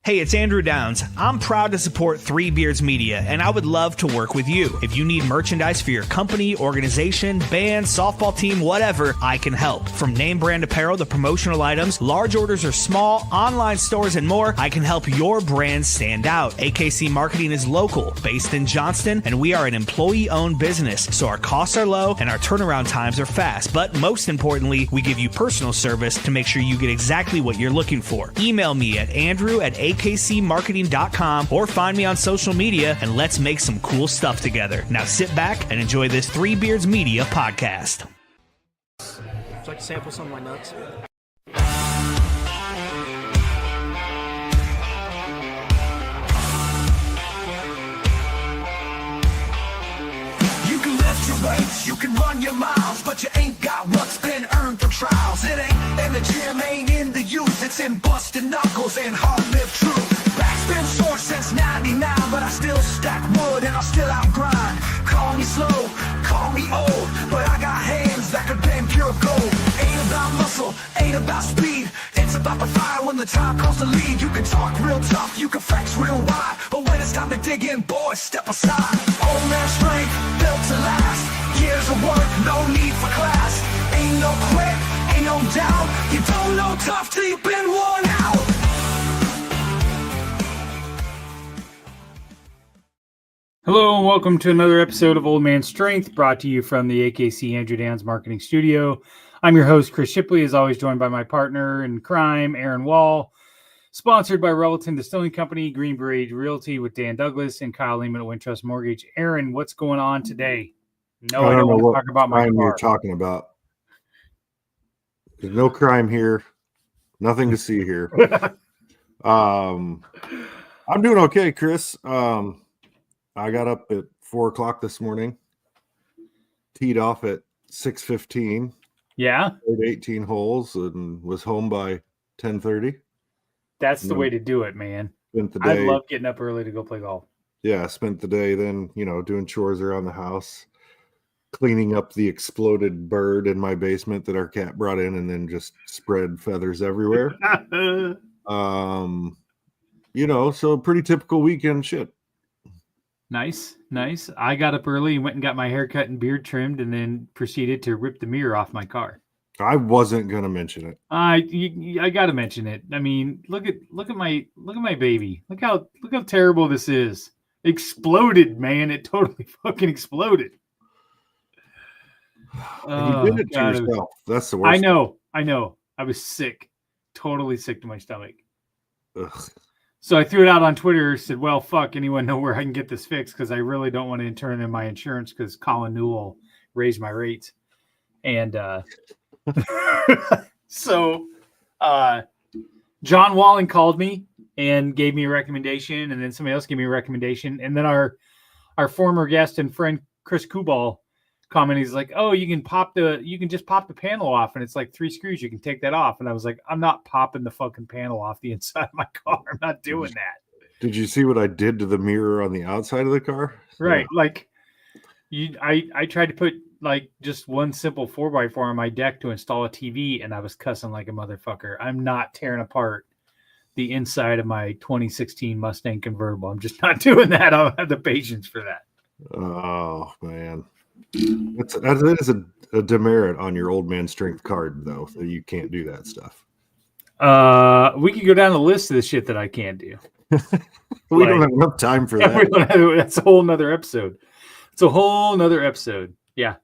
Hey, it's Andrew Downs. I'm proud to support Three Beards Media, and I would love to work with you. If you need merchandise for your company, organization, band, softball team, whatever, I can help. From name brand apparel to promotional items, large orders or small, online stores, and more, I can help your brand stand out. AKC Marketing is local, based in Johnston, and we are an employee-owned business, so our costs are low and our turnaround times are fast. But most importantly, we give you personal service to make sure you get exactly what you're looking for. Email me at andrew@akcmarketing.com or find me on social media, and let's make some cool stuff together. Now sit back and enjoy this Three Beards Media podcast. Would you like to sample some of my nuts? You can lift your weights, you can run your miles, but you ain't got what's been earned through trials. It ain't in the gym, ain't in the youth, it's in busting knuckles and hard-lived truth. Back's been sore since 99, but I still stack wood and I'll still outgrind. Call me slow, call me old, but I got hands that could bend pure gold. Ain't about muscle, ain't about speed, it's about the fire when the time comes to lead. You can talk real tough, you can flex real wide, but when it's time to dig in, boys, step aside. Old man strength, built to last, years of work, no need for class. Ain't no quit, ain't no doubt, you don't know tough till you've been worn out. Hello and welcome to another episode of Old Man Strength, brought to you from the AKC Andrew Downs Marketing Studio. I'm your host, Chris Shipley, as always joined by my partner in crime, Aaron Wall. Sponsored by Revelton Distilling Company, Green Beret Realty with Dan Douglas, and Kyle Lehman at Wintrust Mortgage. Aaron, what's going on today? No, I don't want to talk about my car. You're talking about. There's no crime here. Nothing to see here. I'm doing okay, Chris. I got up at 4 o'clock this morning, teed off at 6:15. Yeah, played 18 holes and was home by 10:30. That's the way to do it, man. Spent the day, I love getting up early to go play golf. Yeah, spent the day then, doing chores around the house, cleaning up the exploded bird in my basement that our cat brought in, and then just spread feathers everywhere. So pretty typical weekend shit. Nice. I got up early and went and got my hair cut and beard trimmed, and then proceeded to rip the mirror off my car. I wasn't gonna mention it. I got to mention it. I mean, look at my baby. Look how terrible this is. Exploded, man. It totally fucking exploded. You did it to yourself. That's the worst. I know. I was sick, totally sick to my stomach. Ugh. So I threw it out on Twitter, said, well, fuck, anyone know where I can get this fixed? Because I really don't want to turn in my insurance because Colin Newell raised my rates. And so John Walling called me and gave me a recommendation, and then somebody else gave me a recommendation. And then our former guest and friend, Chris Kubal, commented, he's like, oh, you can just pop the panel off, and it's like 3 screws. You can take that off. And I was like, I'm not popping the fucking panel off the inside of my car. I'm not doing that. Did you see what I did to the mirror on the outside of the car? Right. Yeah. Like I tried to put like just one simple 4x4 on my deck to install a TV, and I was cussing like a motherfucker. I'm not tearing apart the inside of my 2016 Mustang convertible. I'm just not doing that. I don't have the patience for that. Oh man. That is a demerit on your old man strength card, though, that you can't do that stuff. We could go down the list of the shit that I can't do. We don't have enough time for that. That's a whole nother episode. Yeah.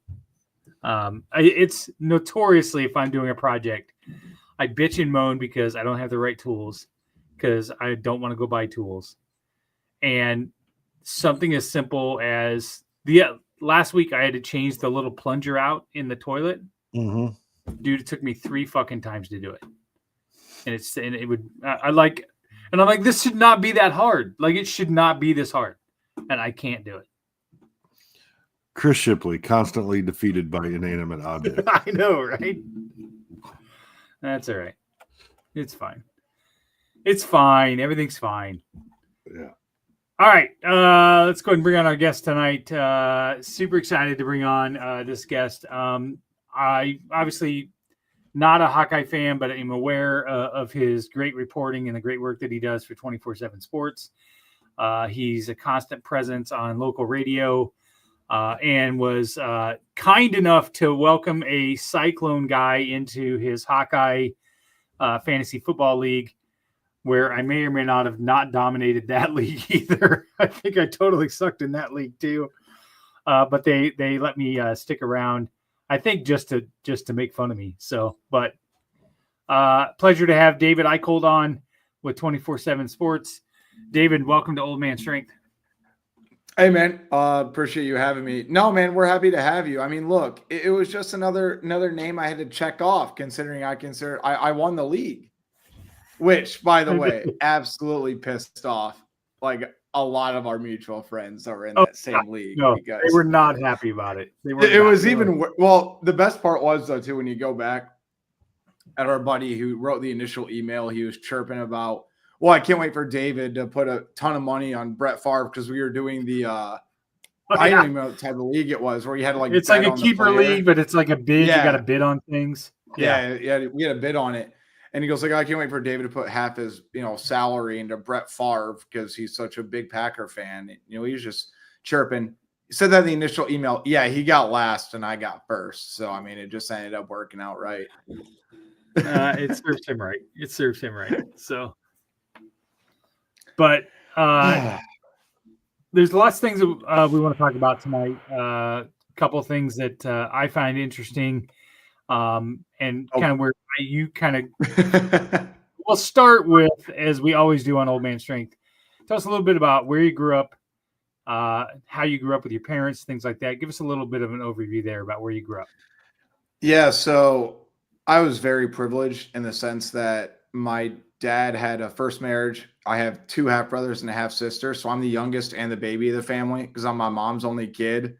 It's notoriously, if I'm doing a project, I bitch and moan because I don't have the right tools, because I don't want to go buy tools. And something as simple as last week I had to change the little plunger out in the toilet. Mm-hmm. Dude, it took me 3 fucking times to do it. And I'm like, this should not be that hard. Like, it should not be this hard. And I can't do it. Chris Shipley, constantly defeated by inanimate objects. I know, right? That's all right. It's fine. Everything's fine. Yeah. All right. Let's go ahead and bring on our guest tonight. Super excited to bring on this guest. I obviously not a Hawkeye fan, but I'm aware of his great reporting and the great work that he does for 24/7 Sports. He's a constant presence on local radio and was kind enough to welcome a Cyclone guy into his Hawkeye fantasy football league, where I may or may not have not dominated that league either. I think I totally sucked in that league too. But they let me stick around, I think just to make fun of me. So, but pleasure to have David Eickholt on with 24/7 Sports. David, welcome to Old Man Strength. Hey, man. Appreciate you having me. No, man, we're happy to have you. I mean, look, it was just another name I had to check off, considering I won the league, which, by the way, absolutely pissed off like a lot of our mutual friends that were in that same league. No, because they were not happy about it. Well, the best part was, though, too, when you go back at our buddy who wrote the initial email, he was chirping about, well, I can't wait for David to put a ton of money on Brett Favre, because we were doing the I don't even know what type of league it was, where you had to like, it's like a keeper league, but it's like a bid. Yeah. You got to bid on things. Yeah, we had a bid on it. And he goes like, I can't wait for David to put half his, salary into Brett Favre because he's such a big Packer fan. He was just chirping. He said that in the initial email. Yeah, he got last and I got first. So, I mean, it just ended up working out right. It serves him right. So, but there's lots of things that we want to talk about tonight. A couple of things that I find interesting, and kind of where you kind of. We'll start with, as we always do on Old Man Strength. Tell us a little bit about where you grew up, how you grew up with your parents, things like that. Give us a little bit of an overview there about where you grew up. Yeah, so I was very privileged in the sense that my dad had a first marriage. I have 2 half brothers and a half sister. So I'm the youngest and the baby of the family because I'm my mom's only kid.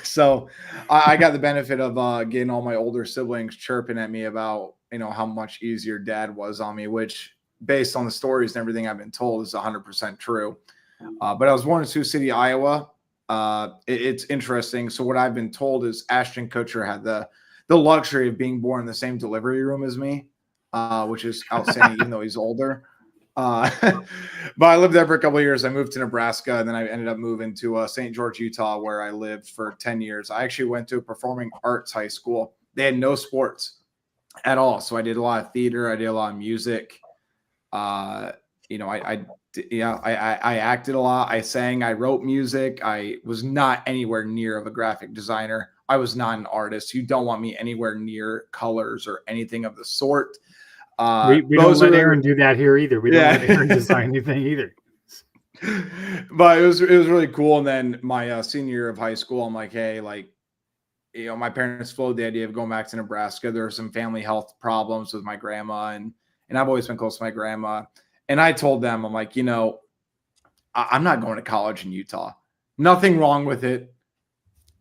So I got the benefit of getting all my older siblings chirping at me about, how much easier dad was on me, which based on the stories and everything I've been told is 100% true. But I was born in Sioux City, Iowa. It's interesting. So what I've been told is Ashton Kutcher had the luxury of being born in the same delivery room as me, which is outstanding, even though he's older. But I lived there for a couple of years. I moved to Nebraska, and then I ended up moving to St. George, Utah, where I lived for 10 years. I actually went to a performing arts high school. They had no sports at all. So I did a lot of theater. I did a lot of music. I acted a lot. I sang, I wrote music. I was not anywhere near of a graphic designer. I was not an artist. You don't want me anywhere near colors or anything of the sort. We don't let Aaron do that here either. We don't let Aaron design anything either. But it was really cool. And then my senior year of high school, I'm like, hey, my parents floated the idea of going back to Nebraska. There were some family health problems with my grandma, and I've always been close to my grandma. And I told them, I'm like, I'm not going to college in Utah. Nothing wrong with it.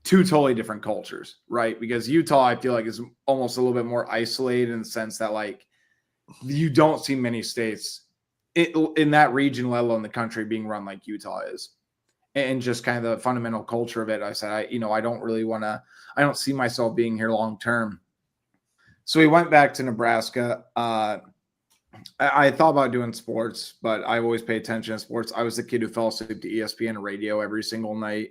2 totally different cultures, right? Because Utah, I feel like, is almost a little bit more isolated in the sense that, you don't see many states in that region, let alone the country, being run like Utah is. And just kind of the fundamental culture of it. I said, I don't really want to, I don't see myself being here long term. So we went back to Nebraska. I thought about doing sports, but I always pay attention to sports. I was the kid who fell asleep to ESPN radio every single night.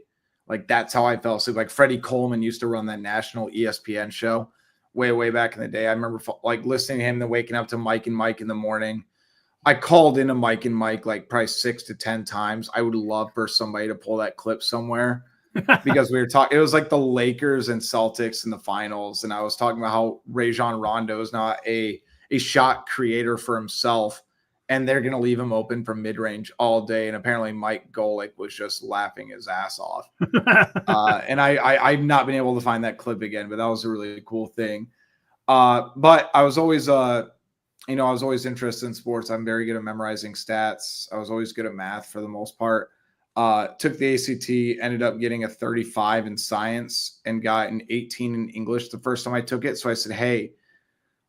That's how I fell asleep. Freddie Coleman used to run that national ESPN show way back in the day. I remember listening to him, then waking up to Mike and Mike in the morning. I called into Mike and Mike probably 6 to 10 times. I would love for somebody to pull that clip somewhere because we were talking. It was like the Lakers and Celtics in the finals, and I was talking about how Rajon Rondo is not a shot creator for himself, and they're going to leave him open from mid-range all day. And apparently Mike Golick was just laughing his ass off. And I've not been able to find that clip again, but that was a really cool thing. But I was always I was always interested in sports. I'm very good at memorizing stats. I was always good at math for the most part. Took the ACT, ended up getting a 35 in science and got an 18 in English the first time I took it. So I said, hey,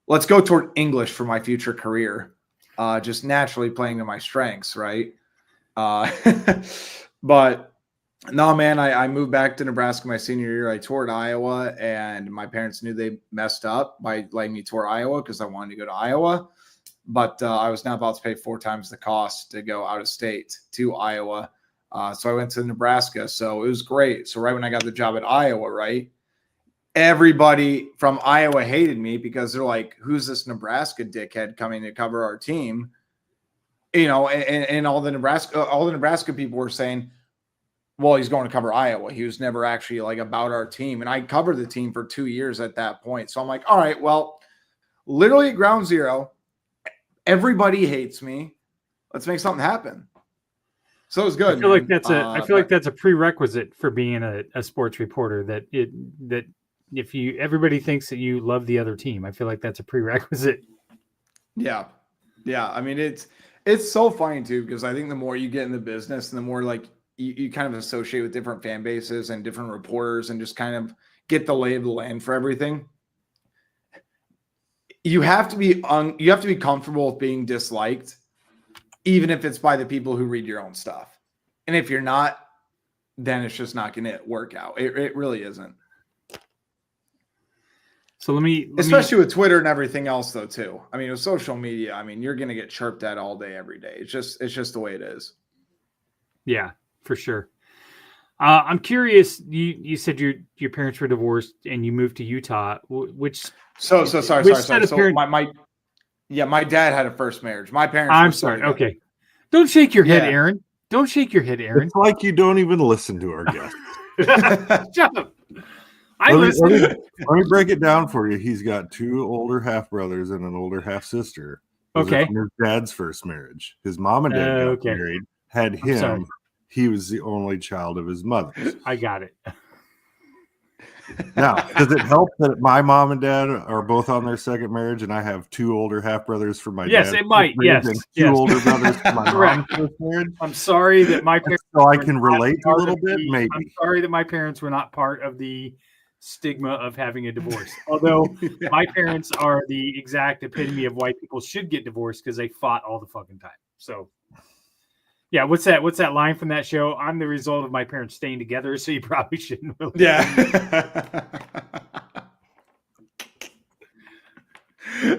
let's go toward English for my future career. Just naturally playing to my strengths, right? But No, man, I moved back to Nebraska my senior year. I toured Iowa, and my parents knew they messed up by letting me tour Iowa because I wanted to go to Iowa. But I was now about to pay 4 times the cost to go out of state to Iowa. So I went to Nebraska. So it was great. So right when I got the job at Iowa, right, everybody from Iowa hated me because they're like, who's this Nebraska dickhead coming to cover our team? You know, and all the Nebraska people were saying, well, he's going to cover Iowa. He was never actually like about our team. And I covered the team for 2 years at that point. So I'm like, all right, well, literally at ground zero, everybody hates me. Let's make something happen. So it was good. I feel like that's a prerequisite for being a sports reporter, that if everybody thinks that you love the other team, I feel like that's a prerequisite. Yeah. Yeah. I mean, it's so funny too, because I think the more you get in the business and the more like you kind of associate with different fan bases and different reporters and just kind of get the lay of the land for everything. You have to be comfortable with being disliked, even if it's by the people who read your own stuff. And if you're not, then it's just not going to work out. It really isn't. So especially with Twitter and everything else though, too. I mean, with social media, I mean, you're going to get chirped at all day, every day. It's just the way it is. Yeah, for sure. I'm curious. You said your parents were divorced and you moved to Utah. Sorry. So my dad had a first marriage. My parents. I'm sorry. Okay. Don't shake your head, Aaron. Don't shake your head, Aaron. It's like you don't even listen to our guests. Shut up. Let me break it down for you. He's got 2 older half brothers and an older half sister. Okay. From his dad's first marriage. His mom and dad got married, had him. He was the only child of his mother's. I got it. Now, does it help that my mom and dad are both on their second marriage, and I have 2 older half brothers from my dad? Yes, it might. Yes, and 2 older brothers from my mom's first marriage. I'm sorry that my parents. So I can relate a little bit. Maybe. I'm sorry that my parents were not part of the stigma of having a divorce. Although my parents are the exact epitome of why people should get divorced, because they fought all the fucking time. So. Yeah, what's that line from that show? I'm the result of my parents staying together, so you probably shouldn't really. Yeah.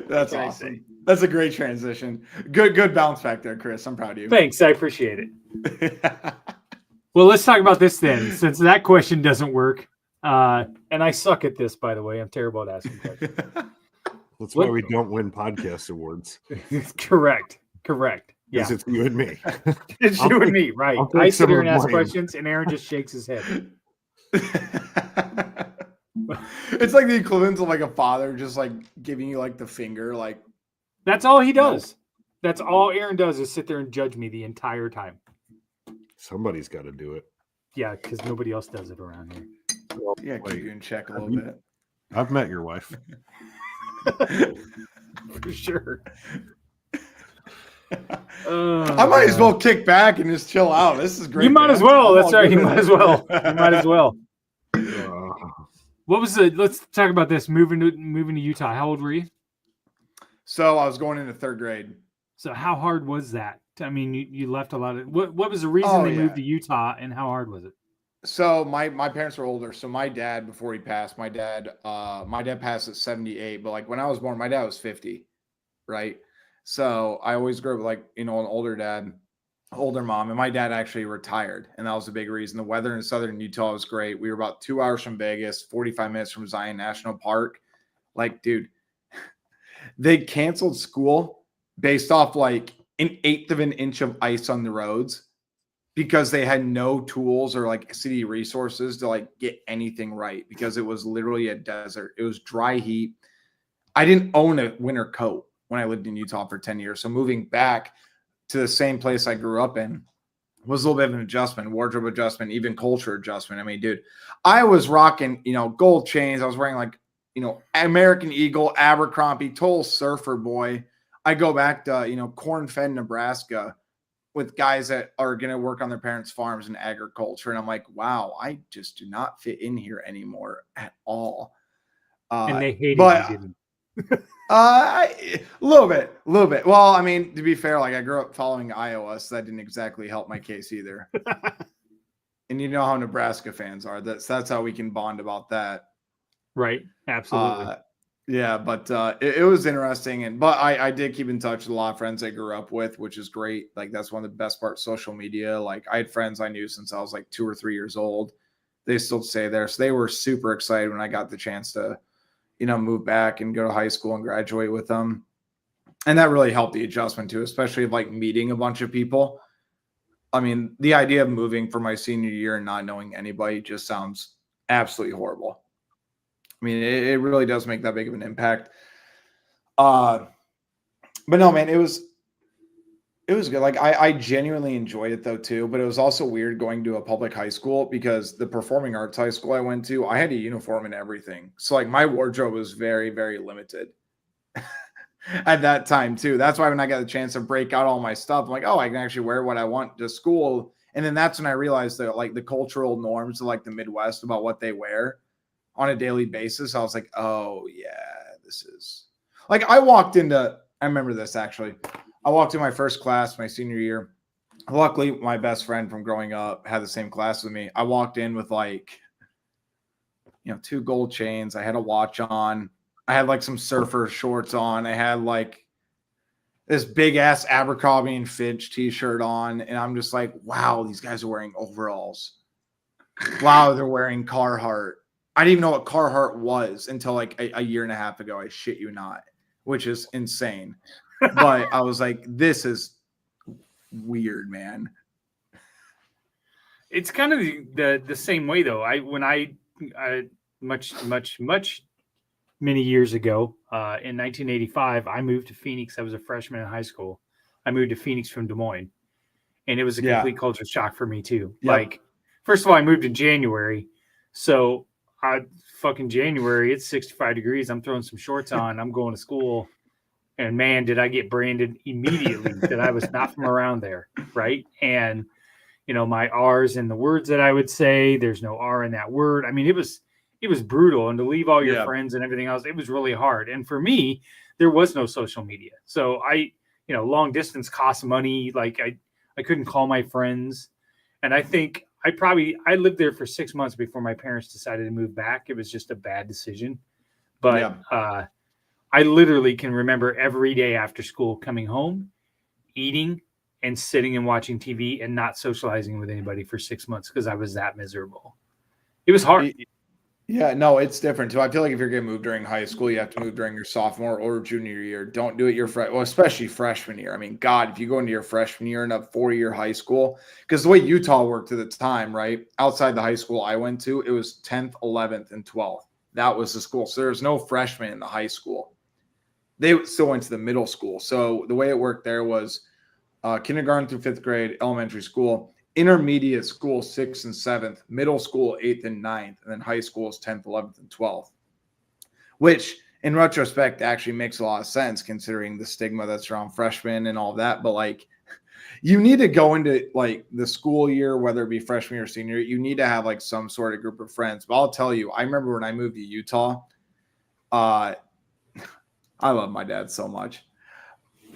That's awesome. That's a great transition. Good bounce back there, Chris. I'm proud of you. Thanks, I appreciate it. Well, let's talk about this then, since that question doesn't work. And I suck at this, by the way. I'm terrible at asking questions. That's why we don't win podcast awards. Correct. Yeah, it's you and me. It's you and me, right? I sit here and ask questions, and Aaron just shakes his head. It's like the equivalent of like a father just like giving you like the finger, like that's all he does. No. That's all Aaron does is sit there and judge me the entire time. Somebody's got to do it. Yeah, because nobody else does it around here. Well, yeah, keep you in check a little bit. I've met your wife. For sure. I might as well kick back and just chill out. This is great. You might as well. That's right. You might as well. What was let's talk about this moving to Utah. How old were you? So I was going into 3rd grade. So how hard was that? I mean, you left a lot of what was the reason they moved to Utah, and how hard was it? So my parents were older. So my dad, before he passed, my dad passed at 78, but like when I was born, my dad was 50, right? So I always grew up with like, you know, an older dad, older mom, and my dad actually retired. And that was a big reason. The weather in southern Utah was great. We were about 2 hours from Vegas, 45 minutes from Zion National Park. Like, dude, they canceled school based off like 1/8 of an inch of ice on the roads because they had no tools or like city resources to like get anything right because it was literally a desert. It was dry heat. I didn't own a winter coat when I lived in Utah for 10 years. So moving back to the same place I grew up in was a little bit of an adjustment, wardrobe adjustment, even culture adjustment. I mean, dude, I was rocking, you know, gold chains. I was wearing like, you know, American Eagle, Abercrombie, total surfer boy. I go back to, you know, corn-fed Nebraska with guys that are going to work on their parents' farms and agriculture. And I'm like, wow, I just do not fit in here anymore at all. And they hated you, didn't a little bit. Well, I mean, to be fair, like I grew up following Iowa, so that didn't exactly help my case either. And you know how Nebraska fans are. That's how we can bond about that. Right. Absolutely. Yeah, but it was interesting. But I did keep in touch with a lot of friends I grew up with, which is great. Like, that's one of the best parts of social media. Like, I had friends I knew since I was like 2 or 3 years old. They still stay there. So they were super excited when I got the chance to, move back and go to high school and graduate with them. And that really helped the adjustment too, especially like meeting a bunch of people. I mean, the idea of moving for my senior year and not knowing anybody just sounds absolutely horrible. I mean, it really does make that big of an impact. But no, man, it was good. Like, I genuinely enjoyed it though too, but it was also weird going to a public high school because the performing arts high school I went to, I had a uniform and everything. So like my wardrobe was very, very limited at that time too. That's why when I got the chance to break out all my stuff, I'm like, oh, I can actually wear what I want to school. And then that's when I realized that like the cultural norms of like the Midwest about what they wear on a daily basis. I was like, oh yeah, this is like, I remember this actually. I walked in my first class my senior year. Luckily, my best friend from growing up had the same class with me. I walked in with like, 2 gold chains. I had a watch on. I had like some surfer shorts on. I had like this big ass Abercrombie and Fitch t-shirt on. And I'm just like, wow, these guys are wearing overalls. Wow, they're wearing Carhartt. I didn't even know what Carhartt was until like a year and a half ago. I shit you not, which is insane. But I was like, this is weird, man. It's kind of the same way though. Many years ago, in 1985, I moved to Phoenix. I was a freshman in high school. I moved to Phoenix from Des Moines, and it was a complete culture shock for me too. Yep. Like, first of all, I moved in January, so fucking January, it's 65 degrees. I'm throwing some shorts on. I'm going to school. And man, did I get branded immediately that I was not from around there, right? And, my R's in the words that I would say, there's no R in that word. I mean, it was brutal. And to leave all your friends and everything else, it was really hard. And for me, there was no social media. So long distance costs money. Like I couldn't call my friends. And I think I lived there for 6 months before my parents decided to move back. It was just a bad decision. But I literally can remember every day after school coming home, eating, and sitting and watching TV and not socializing with anybody for 6 months because I was that miserable. It was hard. Yeah, no, it's different too. I feel like if you're going to move during high school, you have to move during your sophomore or junior year. Don't do it especially freshman year. I mean, God, if you go into your freshman year in a 4-year high school, because the way Utah worked at the time, right, outside the high school I went to, it was 10th, 11th, and 12th. That was the school. So there was no freshmen in the high school. They still went to the middle school. So the way it worked there was kindergarten through 5th grade, elementary school, intermediate school 6th and 7th, middle school 8th and 9th, and then high school is 10th, 11th, and 12th, which in retrospect actually makes a lot of sense considering the stigma that's around freshmen and all that. But like, you need to go into like the school year, whether it be freshman or senior, you need to have like some sort of group of friends. But I'll tell you, I remember when I moved to Utah, I love my dad so much,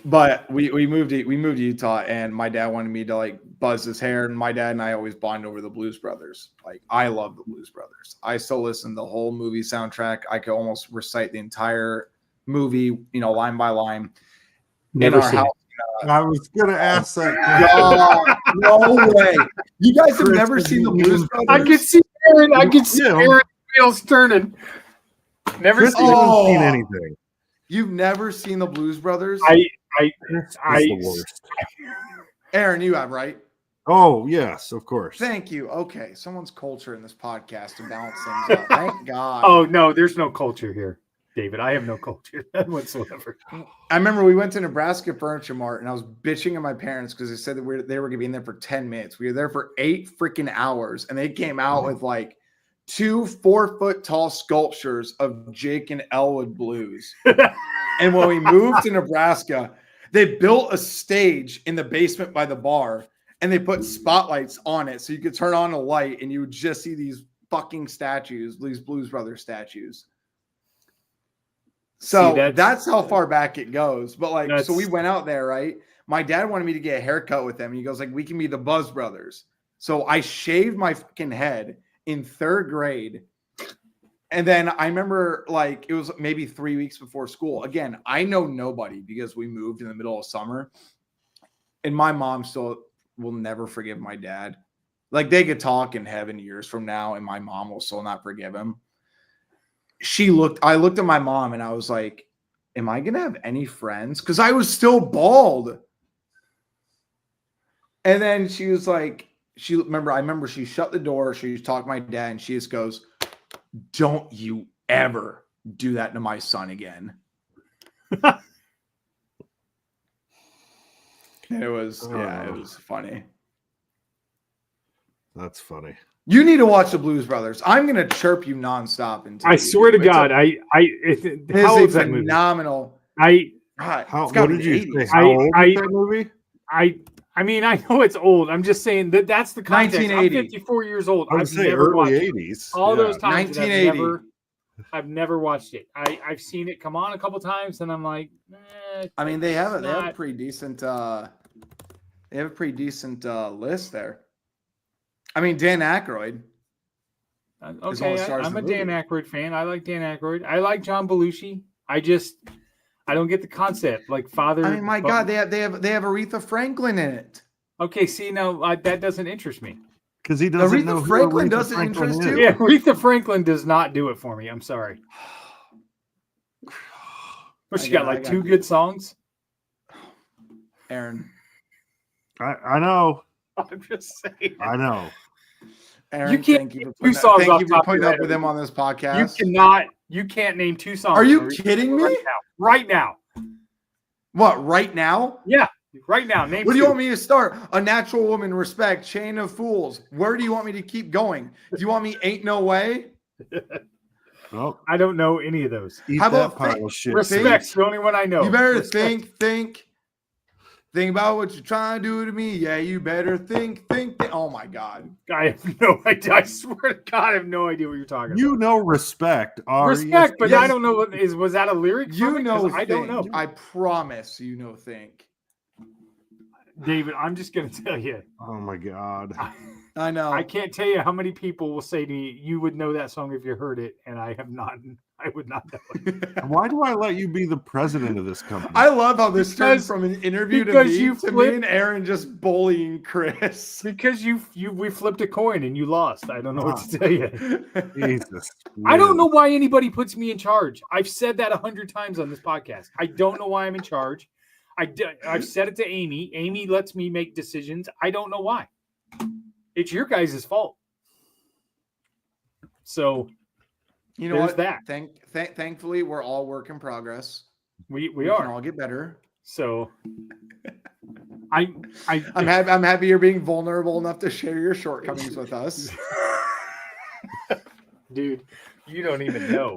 but we moved to Utah, and my dad wanted me to like buzz his hair, and my dad and I always bond over the Blues Brothers. Like, I love the Blues Brothers. I still listen to the whole movie soundtrack. I could almost recite the entire movie, line by line. Never seen it. I was gonna ask that. No way! You guys have never seen the Blues Brothers? I could see Aaron. I could see Aaron's wheels turning. Never seen anything. You've never seen the Blues Brothers? The worst. Aaron, you have, right? Oh, yes, of course. Thank you. Okay, someone's culture in this podcast to balance things out. Thank God. Oh, no, there's no culture here, David. I have no culture whatsoever. I remember we went to Nebraska Furniture Mart, and I was bitching at my parents because they said that they were going to be in there for 10 minutes. We were there for 8 freaking hours, and they came out with like 2 4-foot-tall sculptures of Jake and Elwood Blues. And when we moved to Nebraska, they built a stage in the basement by the bar, and they put spotlights on it so you could turn on a light and you would just see these fucking statues, these Blues Brothers statues. So that's how far back it goes. But like, so we went out there, right? My dad wanted me to get a haircut with them. And he goes like, we can be the Buzz Brothers. So I shaved my fucking head in 3rd grade. And then I remember like it was maybe 3 weeks before school. Again, I know nobody because we moved in the middle of summer. And my mom still will never forgive my dad. Like they could talk in heaven years from now and my mom will still not forgive him. I looked at my mom and I was like, am I going to have any friends? Because I was still bald. And then she was like, I remember she shut the door. She was talking to my dad and she just goes, don't you ever do that to my son again. It was funny. That's funny. You need to watch the Blues Brothers. I'm going to chirp you nonstop. I swear to God, how old is that movie? Phenomenal. What did you say? How old is that movie? I mean, I know it's old. I'm just saying that's the context. 1980. I'm 54 years old. I'd say early 80s. All those times. 1980. I've never watched it. I've seen it come on a couple times, and I'm like, I mean, they have a pretty decent. They have a pretty decent list there. I mean, Dan Aykroyd. Okay, I'm a Dan Aykroyd fan. I like Dan Aykroyd. I like John Belushi. I don't get the concept. Like father. I mean, my God, they have Aretha Franklin in it. Okay, see now that doesn't interest me. Because he doesn't know Aretha Franklin doesn't interest you. Yeah, Aretha Franklin does not do it for me. I'm sorry. But she got like 2 good songs. Aaron, I know. I'm just saying. I know. Aaron, you can't thank you name 2 songs. Thank you for putting up with him on this podcast. You can't name 2 songs. Are you kidding me? Right now. What? Right now? Yeah. Right now. Name Where do 2. you want me to start? A Natural Woman, Respect, Chain of Fools. Where do you want me to keep going? Do you want me Ain't No Way? Well, I don't know any of those. How about pile of shit? Respect's the only one I know. You better think about what you're trying to do to me. Yeah, you better think. Oh my God. I have no idea. I swear to God, I have no idea what you're talking about. You know respect. Respect, but I don't know was that a lyric? You know, I don't know. I promise you know think. David, I'm just gonna tell you. Oh my God. I know. I can't tell you how many people will say to me, you would know that song if you heard it, and I have not. I would not know it. Why do I let you be the president of this company? I love how this turned from an interview to me and Aaron just bullying Chris. Because we flipped a coin and you lost. I don't know what to tell you. Jesus. I don't know why anybody puts me in charge. I've said that 100 times on this podcast. I don't know why I'm in charge. I've said it to Amy. Amy lets me make decisions. I don't know why. It's your guys' fault. So, you know what? That. Thankfully, we're all work in progress. We can all get better. So, I'm happy you're being vulnerable enough to share your shortcomings with us. Dude, you don't even know.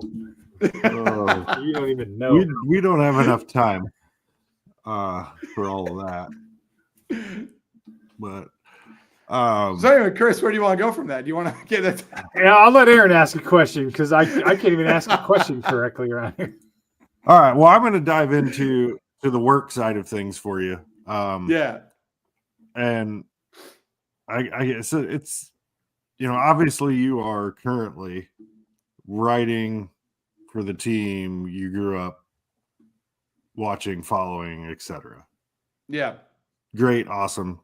You don't even know. We don't have enough time for all of that. But so anyway, Chris, where do you want to go from that? Do you want to get it? Yeah, I'll let Aaron ask a question because I can't even ask a question correctly around here. All right. Well, I'm going to dive into the work side of things for you. Yeah. And I guess it's, obviously you are currently writing for the team you grew up watching, following, etc. Yeah. Great. Awesome.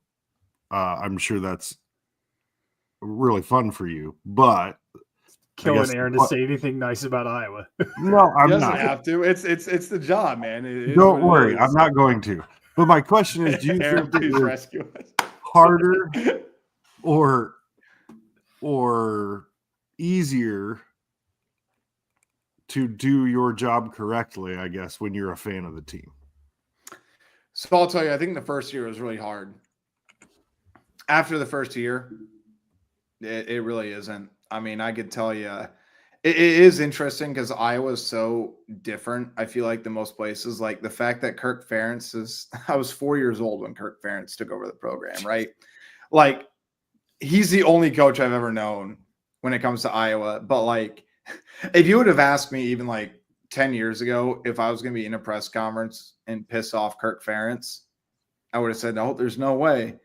I'm sure that's really fun for you, but killing Aaron to say anything nice about Iowa. No, I'm not. Doesn't have to. It's the job, man. Don't worry, I'm not going to. But my question is, do you think it's harder or easier to do your job correctly, I guess, when you're a fan of the team? So I'll tell you, I think the first year was really hard. After the first year, it really isn't. I mean, I could tell you, it is interesting because Iowa's so different. I feel like the most places, like the fact that Kirk Ferentz I was 4 years old when Kirk Ferentz took over the program, right? Like, he's the only coach I've ever known when it comes to Iowa. But like, if you would have asked me even like 10 years ago, if I was going to be in a press conference and piss off Kirk Ferentz, I would have said, no, there's no way.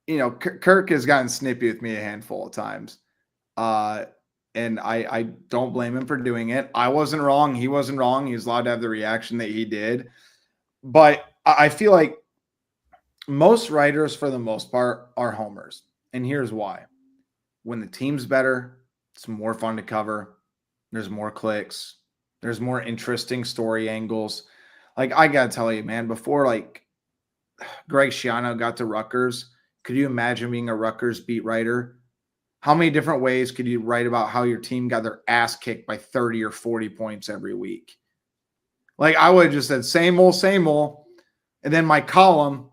Kirk has gotten snippy with me a handful of times. And I don't blame him for doing it. I wasn't wrong. He wasn't wrong. He was allowed to have the reaction that he did. But I feel like most writers, for the most part, are homers. And here's why. When the team's better, it's more fun to cover. There's more clicks. There's more interesting story angles. Like, I got to tell you, man, before, like, Greg Schiano got to Rutgers, could you imagine being a Rutgers beat writer? How many different ways could you write about how your team got their ass kicked by 30 or 40 points every week? Like, I would have just said, same old, same old. And then my column,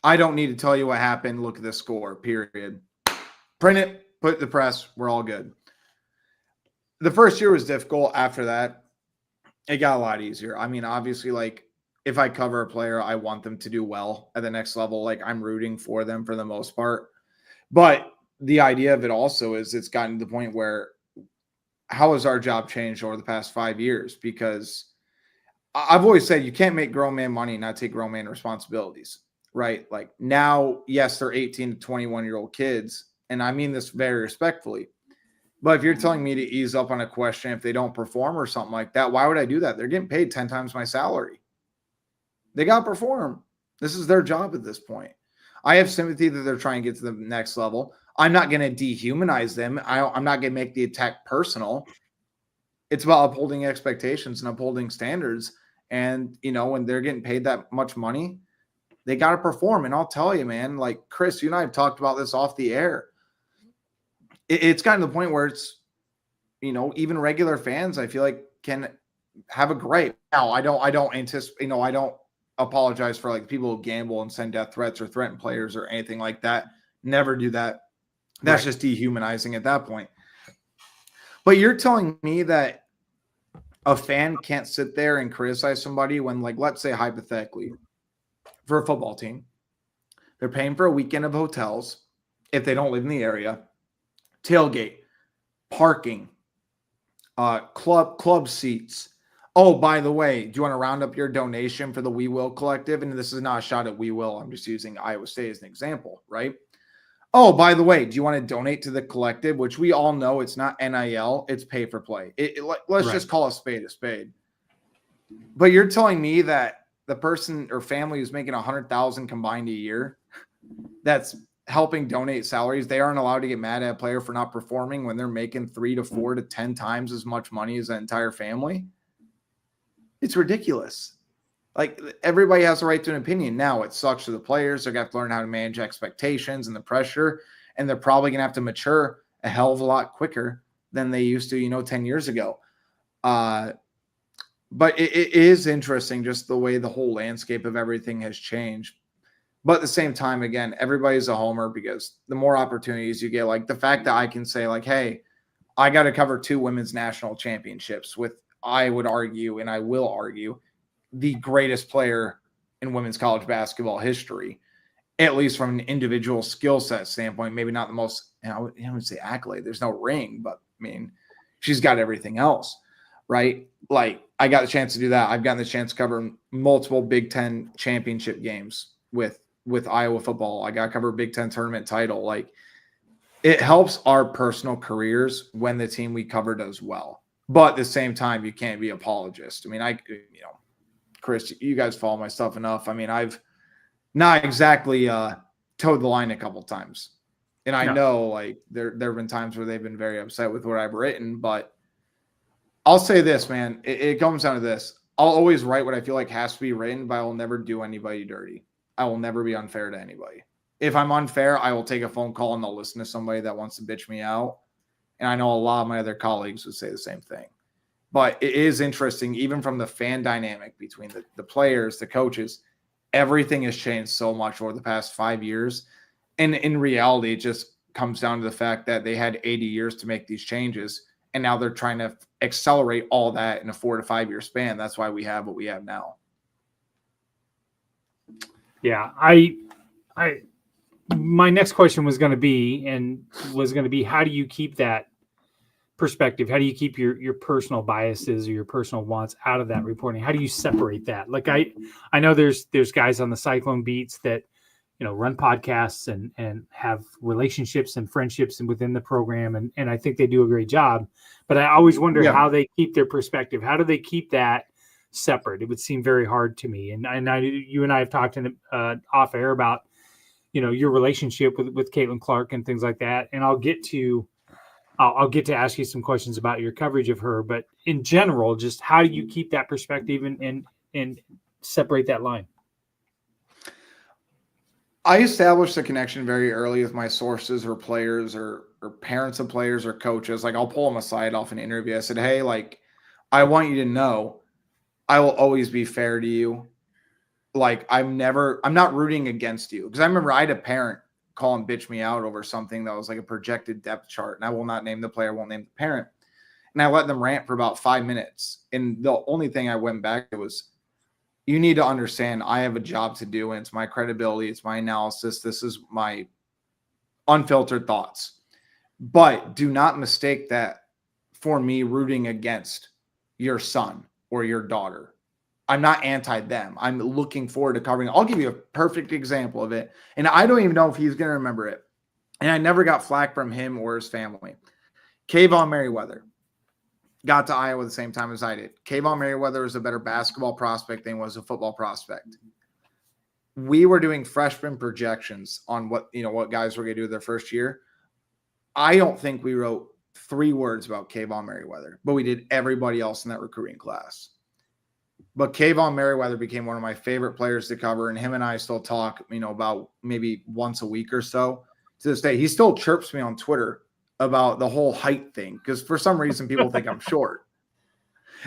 I don't need to tell you what happened. Look at the score, period. Print it, put it in the press. We're all good. The first year was difficult. After that, it got a lot easier. I mean, obviously, like, if I cover a player, I want them to do well at the next level. Like, I'm rooting for them for the most part. But the idea of it also is it's gotten to the point where how has our job changed over the past 5 years? Because I've always said you can't make grown man money and not take grown man responsibilities, right? Like, now, yes, they're 18 to 21-year-old kids. And I mean this very respectfully. But if you're telling me to ease up on a question if they don't perform or something like that, why would I do that? They're getting paid 10 times my salary. They got to perform. This is their job at this point. I have sympathy that they're trying to get to the next level. I'm not going to dehumanize them. I'm not going to make the attack personal. It's about upholding expectations and upholding standards. And, when they're getting paid that much money, they got to perform. And I'll tell you, man, like, Chris, you and I have talked about this off the air. It's gotten to the point where it's, even regular fans, I feel like, can have a gripe. Now, I don't anticipate, I don't apologize for, like, people who gamble and send death threats or threaten players or anything like that. Never do that. That's just dehumanizing at that point. But you're telling me that a fan can't sit there and criticize somebody when, like, let's say hypothetically, for a football team, they're paying for a weekend of hotels if they don't live in the area, tailgate, parking, club seats. Oh, by the way, do you want to round up your donation for the We Will Collective? And this is not a shot at We Will. I'm just using Iowa State as an example, right? Oh, by the way, do you want to donate to the collective, which we all know it's not NIL, it's pay for play. Let's just call a spade a spade. But you're telling me that the person or family who's making $100,000 combined a year, that's helping donate salaries, they aren't allowed to get mad at a player for not performing when they're making 3 to 4 to 10 times as much money as that entire family? It's ridiculous. Like, everybody has a right to an opinion. Now, it sucks for the players. They're going to have to learn how to manage expectations and the pressure, and they're probably going to have to mature a hell of a lot quicker than they used to, 10 years ago. But it is interesting just the way the whole landscape of everything has changed. But at the same time, again, everybody's a homer because the more opportunities you get, like the fact that I can say, like, hey, I got to cover 2 women's national championships with, I would argue, and I will argue, the greatest player in women's college basketball history, at least from an individual skill set standpoint. Maybe not the most, I wouldn't say accolade. There's no ring, but I mean, she's got everything else, right? Like, I got the chance to do that. I've gotten the chance to cover multiple Big Ten championship games with Iowa football. I got to cover a Big Ten tournament title. Like, it helps our personal careers when the team we cover does well. But at the same time, you can't be apologist. I mean, Chris, you guys follow my stuff enough. I mean, I've not exactly towed the line a couple times. And I know, like, there have been times where they've been very upset with what I've written. But I'll say this, man. It comes down to this. I'll always write what I feel like has to be written, but I will never do anybody dirty. I will never be unfair to anybody. If I'm unfair, I will take a phone call and I'll listen to somebody that wants to bitch me out. And I know a lot of my other colleagues would say the same thing. But it is interesting, even from the fan dynamic between the players, the coaches, everything has changed so much over the past 5 years. And in reality, it just comes down to the fact that they had 80 years to make these changes. And now they're trying to accelerate all that in a 4 to 5 year span. That's why we have what we have now. Yeah, my next question was going to be, how do you keep that perspective? How do you keep your personal biases or your personal wants out of that reporting? How do you separate that? Like, I know there's guys on the Cyclone beats that, run podcasts and have relationships and friendships and within the program. And I think they do a great job, but I always wonder how they keep their perspective. How do they keep that separate? It would seem very hard to me. And you and I have talked in off air about, your relationship with Caitlin Clark and things like that. And I'll get to ask you some questions about your coverage of her, but in general, just how do you keep that perspective and separate that line? I established a connection very early with my sources or players or parents of players or coaches. Like I'll pull them aside off an interview. I said, hey, like, I want you to know I will always be fair to you. Like I'm not rooting against you. Because I remember I had a parent call and bitch me out over something that was like a projected depth chart. And I will not name the player, won't name the parent. And I let them rant for about 5 minutes. And the only thing I went back to was, you need to understand I have a job to do, and it's my credibility, it's my analysis. This is my unfiltered thoughts. But do not mistake that for me rooting against your son or your daughter. I'm not anti them. I'm looking forward to covering. I'll give you a perfect example of it. And I don't even know if he's going to remember it. And I never got flack from him or his family. Kayvon Merriweather got to Iowa the same time as I did. Kayvon Merriweather was a better basketball prospect than he was a football prospect. We were doing freshman projections on what guys were going to do their first year. I don't think we wrote 3 words about Kayvon Merriweather, but we did everybody else in that recruiting class. But Kayvon Merriweather became one of my favorite players to cover, and him and I still talk, about maybe once a week or so. To this day, he still chirps me on Twitter about the whole height thing, because for some reason people think I'm short.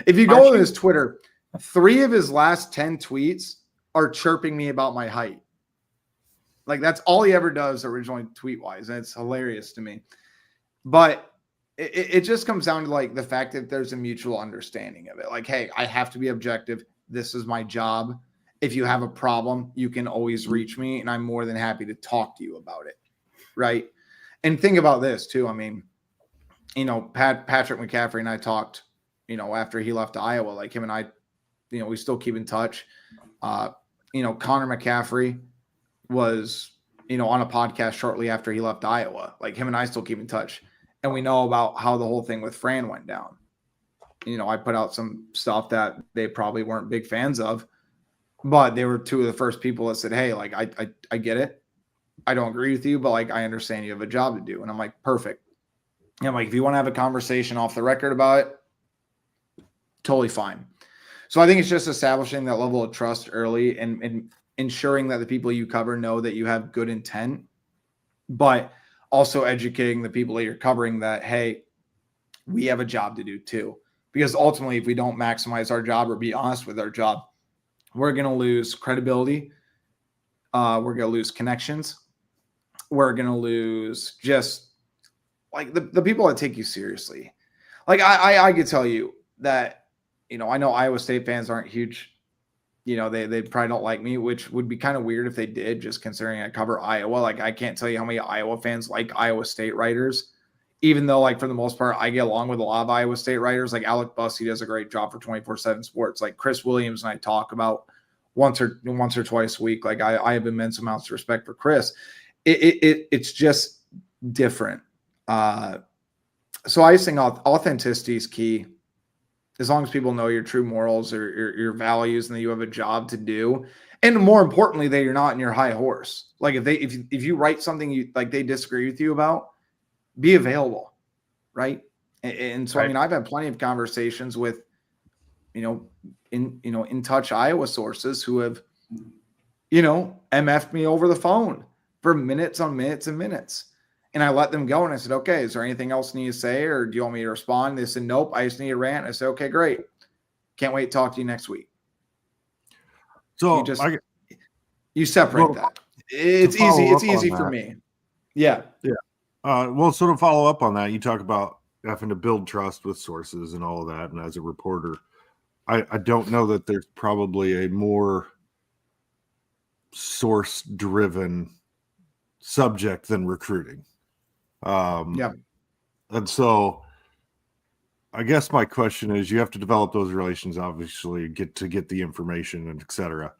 If you go on his Twitter, 3 of his last 10 tweets are chirping me about my height. Like that's all he ever does originally tweet-wise, and it's hilarious to me. But it just comes down to like the fact that there's a mutual understanding of it. Like, hey, I have to be objective. This is my job. If you have a problem, you can always reach me, and I'm more than happy to talk to you about it. Right? And think about this too. I mean, Patrick McCaffrey and I talked, after he left Iowa, like him and I, we still keep in touch. Connor McCaffrey was, on a podcast shortly after he left Iowa. Like him and I still keep in touch. And we know about how the whole thing with Fran went down. I put out some stuff that they probably weren't big fans of, but they were 2 of the first people that said, hey, like, I get it. I don't agree with you, but like, I understand you have a job to do. And I'm like, perfect. And I'm like, if you want to have a conversation off the record about it, totally fine. So I think it's just establishing that level of trust early and ensuring that the people you cover know that you have good intent, but also educating the people that you're covering that, hey, we have a job to do too. Because ultimately, if we don't maximize our job or be honest with our job, we're going to lose credibility. We're going to lose connections. We're going to lose just like the people that take you seriously. Like I could tell you that, I know Iowa State fans aren't huge. They probably don't like me, which would be kind of weird if they did, just considering I cover Iowa. Like I can't tell you how many Iowa fans like Iowa State writers, even though like for the most part, I get along with a lot of Iowa State writers. Like Alec Bussey does a great job for 24/7 Sports. Like Chris Williams and I talk about once or twice a week. Like I have immense amounts of respect for Chris. It's just different. So I just think authenticity is key. As long as people know your true morals or your values and that you have a job to do. And more importantly, that you're not in your high horse. Like if you write something they disagree with you about, be available. Right. And so, right. I mean, I've had plenty of conversations with, in touch Iowa sources who have, MF'd me over the phone for minutes on minutes and minutes. And I let them go. And I said, okay, is there anything else you need to say? Or do you want me to respond? They said, nope, I just need a rant. I said, okay, great. Can't wait to talk to you next week. So you separate that. It's easy. It's easy for me. Yeah. Yeah. Well, sort of follow up on that. You talk about having to build trust with sources and all of that. And as a reporter, I don't know that there's probably a more source driven subject than recruiting. And so I guess my question is, you have to develop those relations, obviously get the information and et cetera.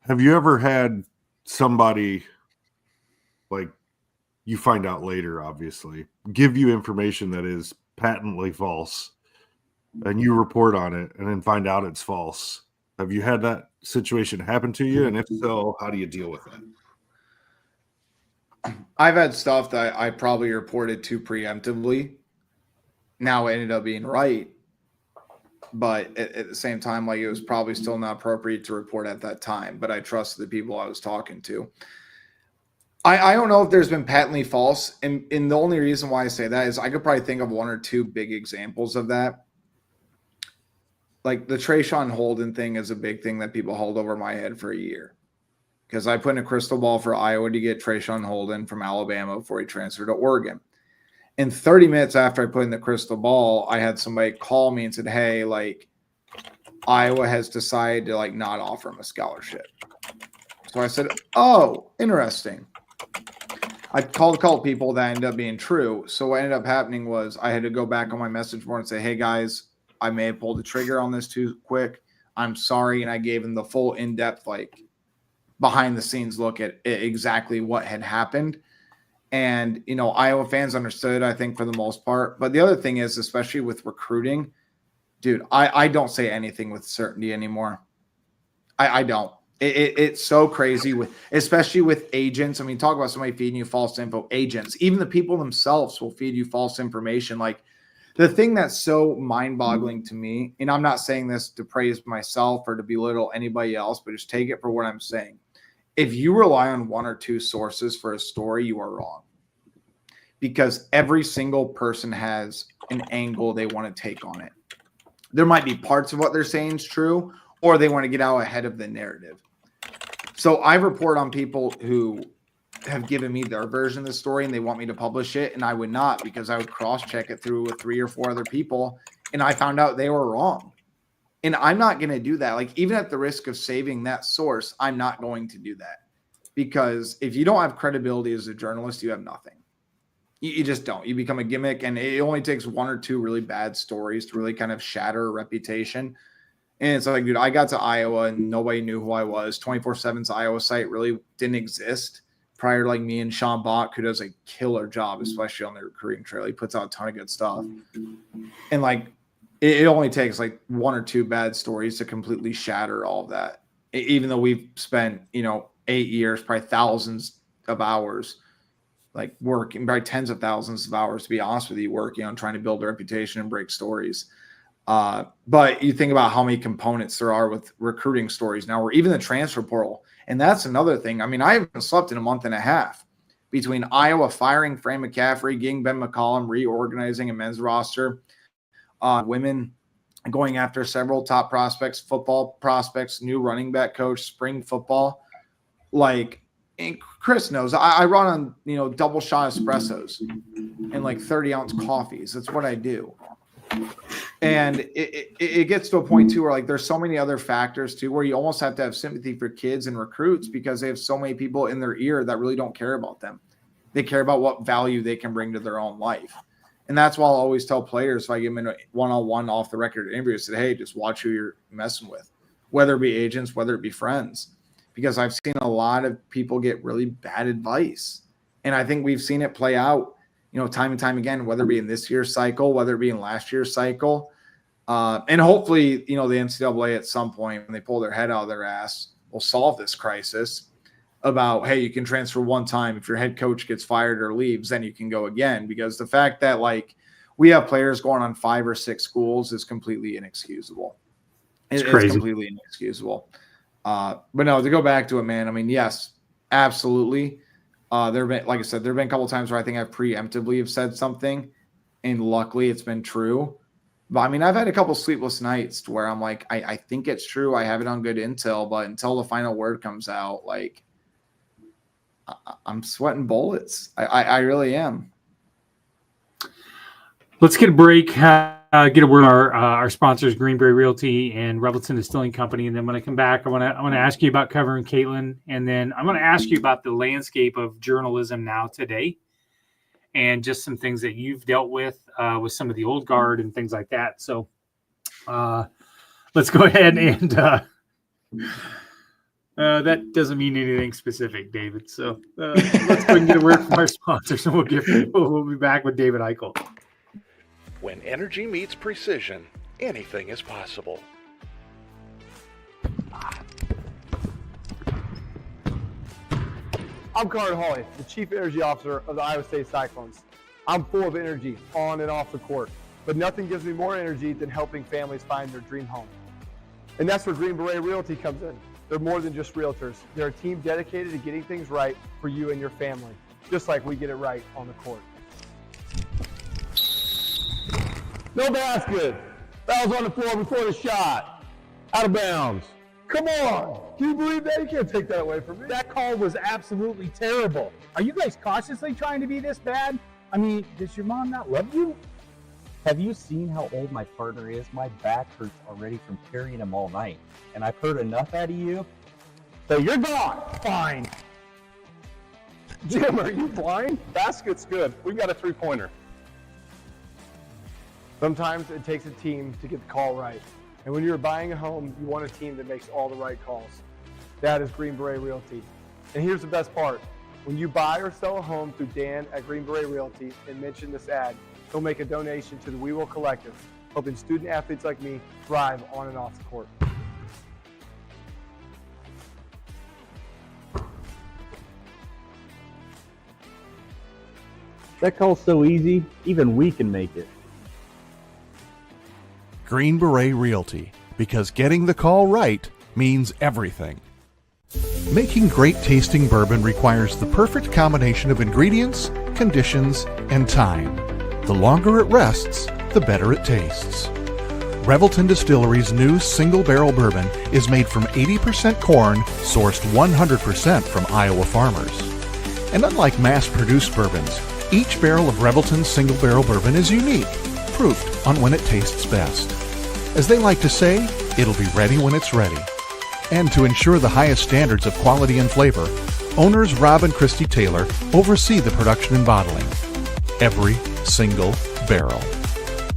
Have you ever had somebody, like, you find out later, obviously, give you information that is patently false, and you report on it and then find out it's false? Have you had that situation happen to you? And if so, how do you deal with that? I've had stuff that I probably reported too preemptively. Now it ended up being right. But at the same time, like, it was probably still not appropriate to report at that time. But I trusted the people I was talking to. I don't know if there's been patently false. And the only reason why I say that is I could probably think of one or two big examples of that. Like the Trayshawn Holden thing is a big thing that people hold over my head for a year. Because I put in a crystal ball for Iowa to get Trayshawn Holden from Alabama before he transferred to Oregon. And 30 minutes after I put in the crystal ball, I had somebody call me and said, hey, like, Iowa has decided to, like, not offer him a scholarship. So I said, oh, interesting. I called a couple people that ended up being true. So what ended up happening was I had to go back on my message board and say, hey, guys, I may have pulled the trigger on this too quick. I'm sorry. And I gave him the full in-depth, like, behind-the-scenes look at exactly what had happened. And, you know, Iowa fans understood, I think, for the most part. But the other thing is, especially with recruiting, dude, I don't say anything with certainty anymore. I don't. It's so crazy, especially with agents. I mean, talk about somebody feeding you false info. Agents, even the people themselves will feed you false information. Like, the thing that's so mind-boggling to me, and I'm not saying this to praise myself or to belittle anybody else, but just take it for what I'm saying. If you rely on one or two sources for a story, you are wrong. Because every single person has an angle they want to take on it. There might be parts of what they're saying is true, or they want to get out ahead of the narrative. So I report on people who have given me their version of the story and they want me to publish it, and I would not, because I would cross-check it through with 3 or 4 other people, and I found out they were wrong. And I'm not going to do that. Like, even at the risk of saving that source, I'm not going to do that. Because if you don't have credibility as a journalist, you have nothing. You just don't. You become a gimmick, and it only takes 1 or 2 really bad stories to really kind of shatter a reputation. And it's like, dude, I got to Iowa and nobody knew who I was. 24/7's Iowa site really didn't exist prior to, like, me and Sean Bach, who does a killer job, especially on the recruiting trail. He puts out a ton of good stuff. And, like, it only takes like 1 or 2 bad stories to completely shatter all of that. Even though we've spent, 8 years, probably thousands of hours, like working, probably tens of thousands of hours, to be honest with you, working on trying to build a reputation and break stories. But you think about how many components there are with recruiting stories now, or even the transfer portal. And that's another thing. I mean, I haven't slept in a month and a half between Iowa firing Fran McCaffrey, getting Ben McCollum, reorganizing a men's roster, women going after several top prospects, football prospects, new running back coach, spring football. Like, and Chris knows I run on, double shot espressos and like 30-ounce coffees. That's what I do. And it gets to a point too where, like, there's so many other factors too, where you almost have to have sympathy for kids and recruits because they have so many people in their ear that really don't care about them. They care about what value they can bring to their own life. And that's why I'll always tell players, if I give them a one-on-one off the record interview, I said, hey, just watch who you're messing with, whether it be agents, whether it be friends, because I've seen a lot of people get really bad advice. And I think we've seen it play out, time and time again, whether it be in this year's cycle, whether it be in last year's cycle. And hopefully, the NCAA at some point, when they pull their head out of their ass, will solve this crisis about, hey, you can transfer one time. If your head coach gets fired or leaves, then you can go again. Because the fact that, like, we have players going on 5 or 6 schools is completely inexcusable. It's crazy. It's completely inexcusable. But no, to go back to it, man, I mean, yes, absolutely. There have been, like I said, there have been a couple of times where I think I've preemptively have said something, and luckily it's been true. But I mean, I've had a couple sleepless nights where I'm like, I think it's true. I have it on good intel, but until the final word comes out, like, I'm sweating bullets. I really am. Let's get a break. Get a word on our sponsors, Greenberry Realty and Revelton Distilling Company, and then when I come back, I want to ask you about covering Caitlin, and then I'm going to ask you about the landscape of journalism now today, and just some things that you've dealt with some of the old guard and things like that. So let's go ahead and That doesn't mean anything specific, David. So let's go and get a word from our sponsors, and we'll be back with David Eickholt. When energy meets precision, anything is possible. I'm Carter Hawley, the Chief Energy Officer of the Iowa State Cyclones. I'm full of energy on and off the court, but nothing gives me more energy than helping families find their dream home. And that's where Green Beret Realty comes in. They're more than just realtors. They're a team dedicated to getting things right for you and your family, just like we get it right on the court. No basket. That was on the floor before the shot. Out of bounds. Come on! Can you believe that? You can't take that away from me. That call was absolutely terrible. Are you guys cautiously trying to be this bad? I mean, does your mom not love you? Have you seen how old my partner is? My back hurts already from carrying him all night. And I've heard enough out of you. So you're gone. Fine. Jim, are you blind? Basket's good. We got a three-pointer. Sometimes it takes a team to get the call right. And when you're buying a home, you want a team that makes all the right calls. That is Green Beret Realty. And here's the best part. When you buy or sell a home through Dan at Green Beret Realty and mention this ad, he'll make a donation to the We Will Collective, helping student athletes like me thrive on and off the court. That call's so easy, even we can make it. Green Beret Realty, because getting the call right means everything. Making great tasting bourbon requires the perfect combination of ingredients, conditions, and time. The longer it rests, the better it tastes. Revelton Distillery's new single barrel bourbon is made from 80% corn, sourced 100% from Iowa farmers. And unlike mass-produced bourbons, each barrel of Revelton's single barrel bourbon is unique, proofed on when it tastes best. As they like to say, it'll be ready when it's ready. And to ensure the highest standards of quality and flavor, owners Rob and Christy Taylor oversee the production and bottling. Every single barrel.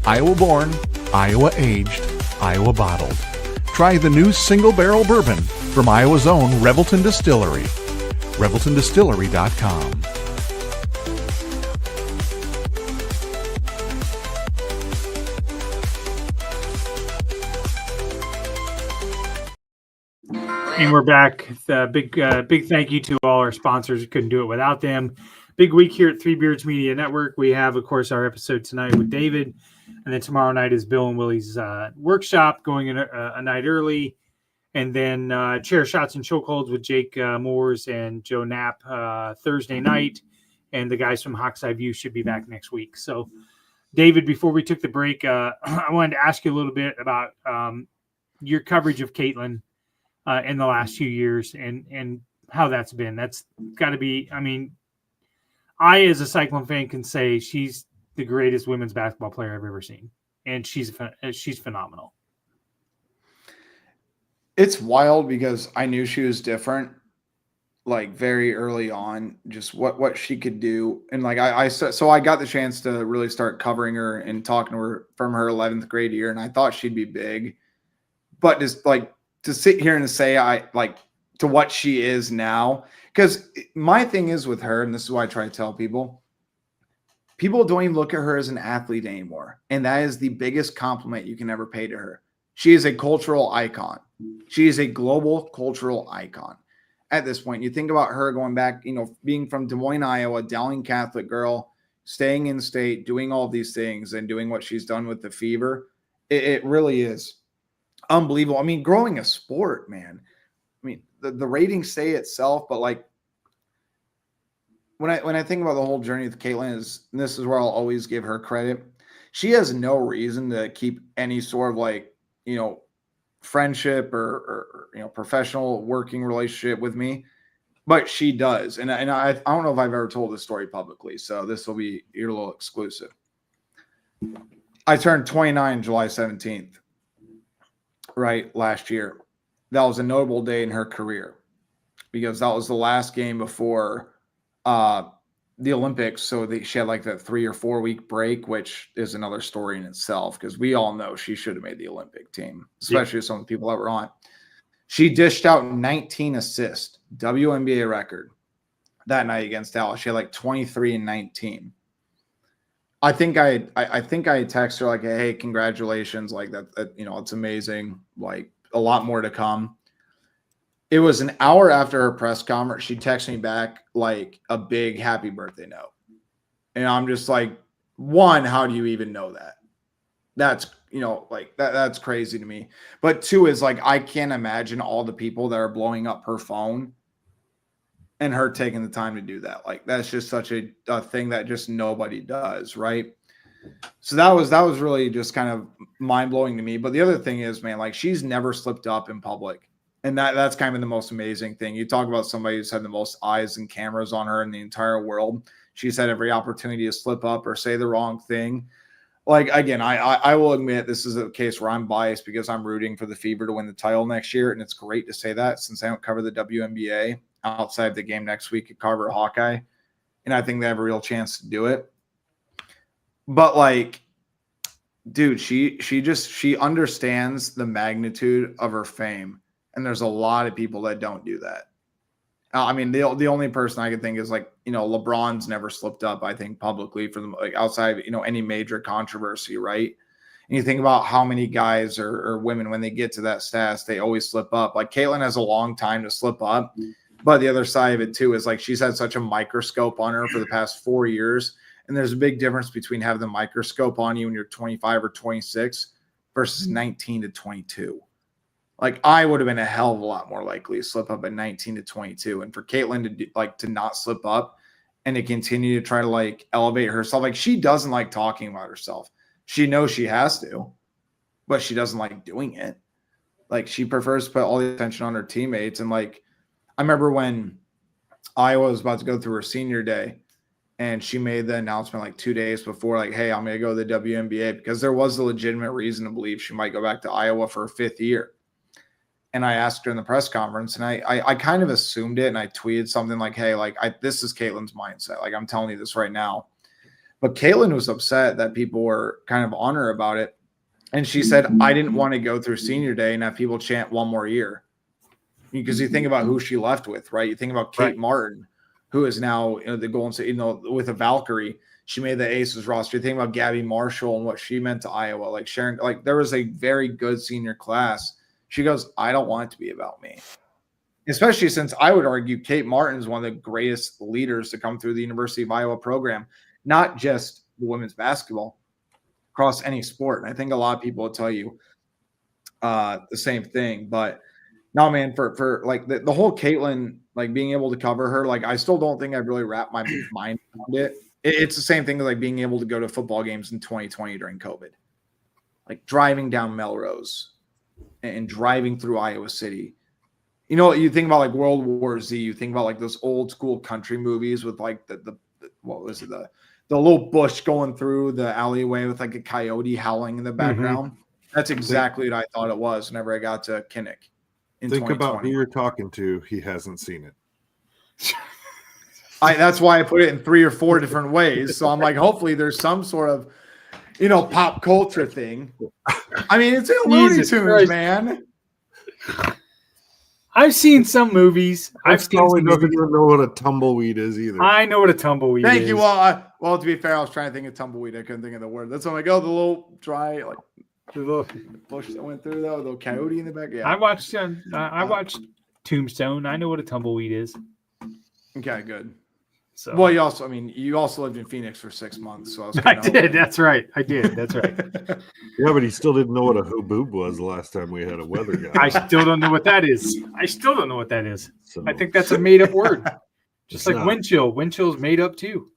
Iowa born, Iowa aged, Iowa bottled. Try the new single barrel bourbon from Iowa's own Revelton Distillery. ReveltonDistillery.com. And we're back. Big thank you to all our sponsors. We couldn't do it without them. Big week here at Three Beards Media Network. We have, of course, our episode tonight with David. And then tomorrow night is Bill and Willie's workshop, going in a night early. And then Chair Shots and Chokeholds with Jake Moores and Joe Knapp Thursday night. And the guys from Hawkeye View should be back next week. So, David, before we took the break, I wanted to ask you a little bit about your coverage of Caitlin in the last few years and how that's been. That's got to be, I mean, I, as a Cyclone fan, can say she's the greatest women's basketball player I've ever seen. And she's phenomenal. It's wild because I knew she was different, like very early on, just what she could do. And like, so I got the chance to really start covering her and talking to her from her 11th grade year. And I thought she'd be big, but just like, to sit here and say I like to what she is now, because my thing is with her, and this is why I try to tell people don't even look at her as an athlete anymore. And that is the biggest compliment you can ever pay to her. She is a cultural icon. She is a global cultural icon at this point. You think about her going back, being from Des Moines, Iowa, Dowling Catholic girl, staying in state, doing all these things and doing what she's done with the Fever. It really is unbelievable. I mean, growing a sport, man. I mean, the ratings say itself, but like when I think about the whole journey with Caitlin, and this is where I'll always give her credit. She has no reason to keep any sort of like, friendship or professional working relationship with me, but she does. And I don't know if I've ever told this story publicly, so this will be your little exclusive. I turned 29 July 17th. Right, last year. That was a notable day in her career because that was the last game before the Olympics. So she had like that 3 or 4 week break, which is another story in itself because we all know she should have made the Olympic team, especially some of the people that were on. She dished out 19 assists, WNBA record that night against Dallas. She had like 23 and 19. I think I texted her like, hey, congratulations. Like that, you know, it's amazing. Like a lot more to come. It was an hour after her press conference. She texted me back like a big happy birthday note. And I'm just like, one, how do you even know that? That's, you know, like that's crazy to me. But two is like, I can't imagine all the people that are blowing up her phone and her taking the time to do that. Like, that's just such a thing that just nobody does. Right. So that was really just kind of mind blowing to me. But the other thing is, man, like she's never slipped up in public. And that's kind of the most amazing thing. You talk about somebody who's had the most eyes and cameras on her in the entire world. She's had every opportunity to slip up or say the wrong thing. Like, again, I will admit this is a case where I'm biased because I'm rooting for the Fever to win the title next year. And it's great to say that since I don't cover the WNBA outside the game next week at Carver Hawkeye. And I think they have a real chance to do it. But, like, dude, she understands the magnitude of her fame. And there's a lot of people that don't do that. I mean, the only person I could think is like, you know, LeBron's never slipped up, I think, publicly for them, like outside, you know, any major controversy, right? And you think about how many guys or women, when they get to that status, they always slip up. Like Caitlin has a long time to slip up. But the other side of it, too, is like she's had such a microscope on her for the past 4 years. And there's a big difference between having the microscope on you when you're 25 or 26 versus 19 to 22. Like I would have been a hell of a lot more likely to slip up at 19 to 22. And for Caitlin to not slip up and to continue to try to like elevate herself, like she doesn't like talking about herself. She knows she has to, but she doesn't like doing it. Like she prefers to put all the attention on her teammates. And like, I remember when Iowa was about to go through her senior day and she made the announcement like 2 days before, like, hey, I'm going to go to the WNBA because there was a legitimate reason to believe she might go back to Iowa for a 5th year. And I asked her in the press conference, and I kind of assumed it, and I tweeted something like, hey, like, this is Caitlin's mindset. Like, I'm telling you this right now. But Caitlin was upset that people were kind of on her about it. And she said, I didn't want to go through senior day and have people chant one more year. Because you think about who she left with, right? You think about Kate Martin, who is now the Golden State, with a Valkyrie. She made the Aces roster. You think about Gabby Marshall and what she meant to Iowa. Like, sharing, like, there was a very good senior class. She goes, I don't want it to be about me. Especially since I would argue Kate Martin is one of the greatest leaders to come through the University of Iowa program, not just the women's basketball, across any sport. And I think a lot of people will tell you the same thing. But no, man, for like the whole Caitlin, like being able to cover her, like I still don't think I've really wrapped my mind around it. It's the same thing as like being able to go to football games in 2020 during COVID. Like driving down Melrose and driving through Iowa City. You know, you think about like World War Z, you think about like those old school country movies with like the what was it, the little bush going through the alleyway with like a coyote howling in the background. Mm-hmm. That's exactly what I thought it was whenever I got to Kinnick. Think about who you're talking to. He hasn't seen it. That's why I put it in 3 or 4 different ways. So I'm like, hopefully there's some sort of, pop culture thing. I mean, it's in Looney Tunes, man. I've seen some movies. I've probably doesn't even know what a tumbleweed is either. I know what a tumbleweed is. Thank you. Well, to be fair, I was trying to think of tumbleweed. I couldn't think of the word. That's when I go the little dry, like the little bush that went through that with a little coyote in the back. Yeah, I watched Tombstone. I know what a tumbleweed is. Okay, good. So, well, you also lived in Phoenix for 6 months. So I did. That's right. I did. That's right. Yeah, but he still didn't know what a haboob was the last time we had a weather guy. I still don't know what that is. So, I think that's a made up word. Just like wind chill. Wind chill is made up too.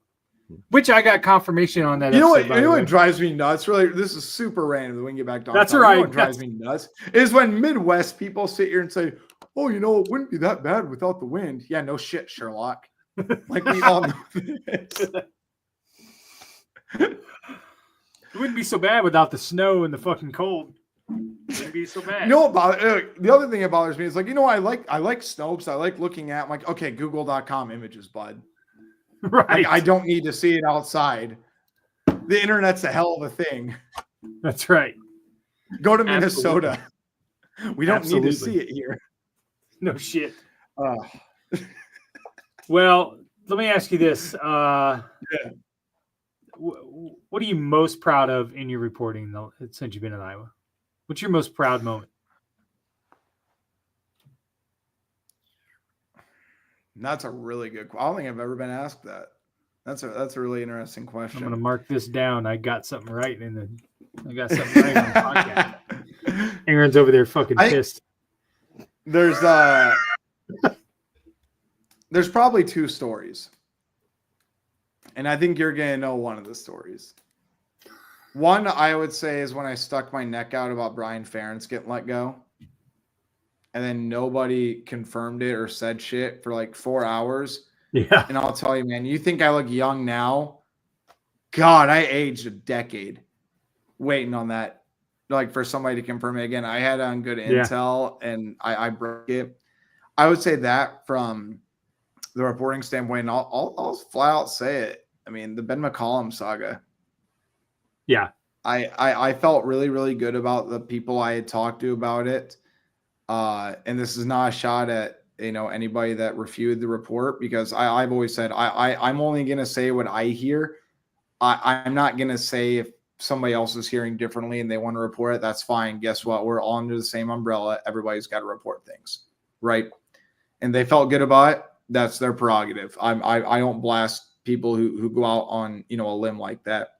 Which I got confirmation on that. You know what drives me nuts? Really, this is super random. We can get back to that's right. What drives me nuts is when Midwest people sit here and say, "Oh, it wouldn't be that bad without the wind." Yeah, no shit, Sherlock. Like we all know this. It wouldn't be so bad without the snow and the fucking cold. It wouldn't be so bad. The other thing that bothers me is like, I like Snopes. I like looking at. I'm like, okay, Google.com images, bud. Right. Like, I don't need to see it outside. The internet's a hell of a thing. That's right. Go to Minnesota. We don't need to see it here. No shit. Uh, Well, let me ask you this. What are you most proud of in your reporting since you've been in Iowa? What's your most proud moment? That's a really good. I don't think I've ever been asked that. That's a really interesting I'm question. going to mark this down. I got something right on the podcast. Aaron's over there fucking pissed. There's probably two stories. And I think you're going to know one of the stories. One, I would say, is when I stuck my neck out about Brian Ferentz getting let go. And then nobody confirmed it or said shit for like 4 hours. Yeah. And I'll tell you, man, you think I look young now? God, I aged a decade waiting on that. Like for somebody to confirm it again. I had on good intel and I broke it. I would say that from the reporting standpoint, and I'll flat out say it. I mean, the Ben McCollum saga. Yeah. I felt really, really good about the people I had talked to about it. And this is not a shot at, anybody that refuted the report, because I've always said, I'm only going to say what I hear. I'm not going to say if somebody else is hearing differently and they want to report it, that's fine. Guess what? We're all under the same umbrella. Everybody's got to report things. Right. And they felt good about it. That's their prerogative. I don't blast people who go out on, a limb like that.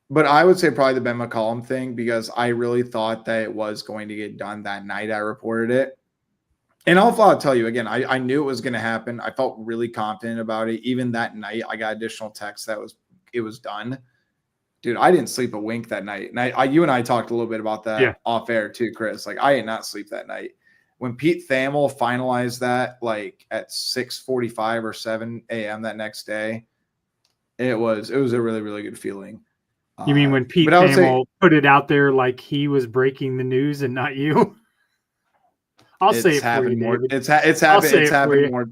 But I would say probably the Ben McCollum thing, because I really thought that it was going to get done that night I reported it. And I'll tell you again, I knew it was going to happen. I felt really confident about it. Even that night, I got additional text that it was done. Dude, I didn't sleep a wink that night. And you and I talked a little bit about that off air too, Chris. Like, I did not sleep that night. When Pete Thamel finalized that, like at 6:45 or 7 a.m. that next day, it was a really, really good feeling. You mean when Pete Thamel put it out there like he was breaking the news and not you? I'll say it for you, David. It's happened more.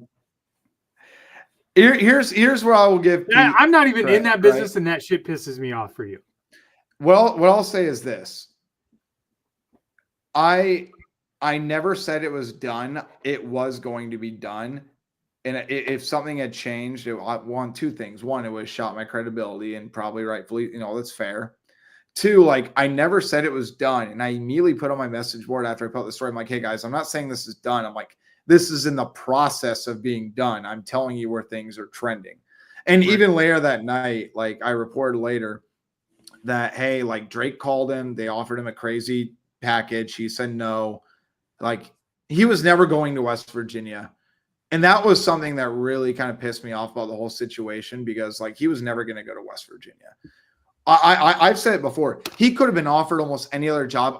Here's where I will give Pete I'm not even credit, in that business, right? and that shit pisses me off for you. Well, what I'll say is this. I never said it was done. It was going to be done. And if something had changed, two things. One, it would have shot my credibility, and probably rightfully, that's fair. Two, like, I never said it was done. And I immediately put on my message board after I put the story. I'm like, hey guys, I'm not saying this is done. I'm like, this is in the process of being done. I'm telling you where things are trending. And even later that night, like, I reported later that, hey, like, Drake called him. They offered him a crazy package. He said no. Like, he was never going to West Virginia. And that was something that really kind of pissed me off about the whole situation, because, like, he was never going to go to West Virginia. I've said it before. He could have been offered almost any other job.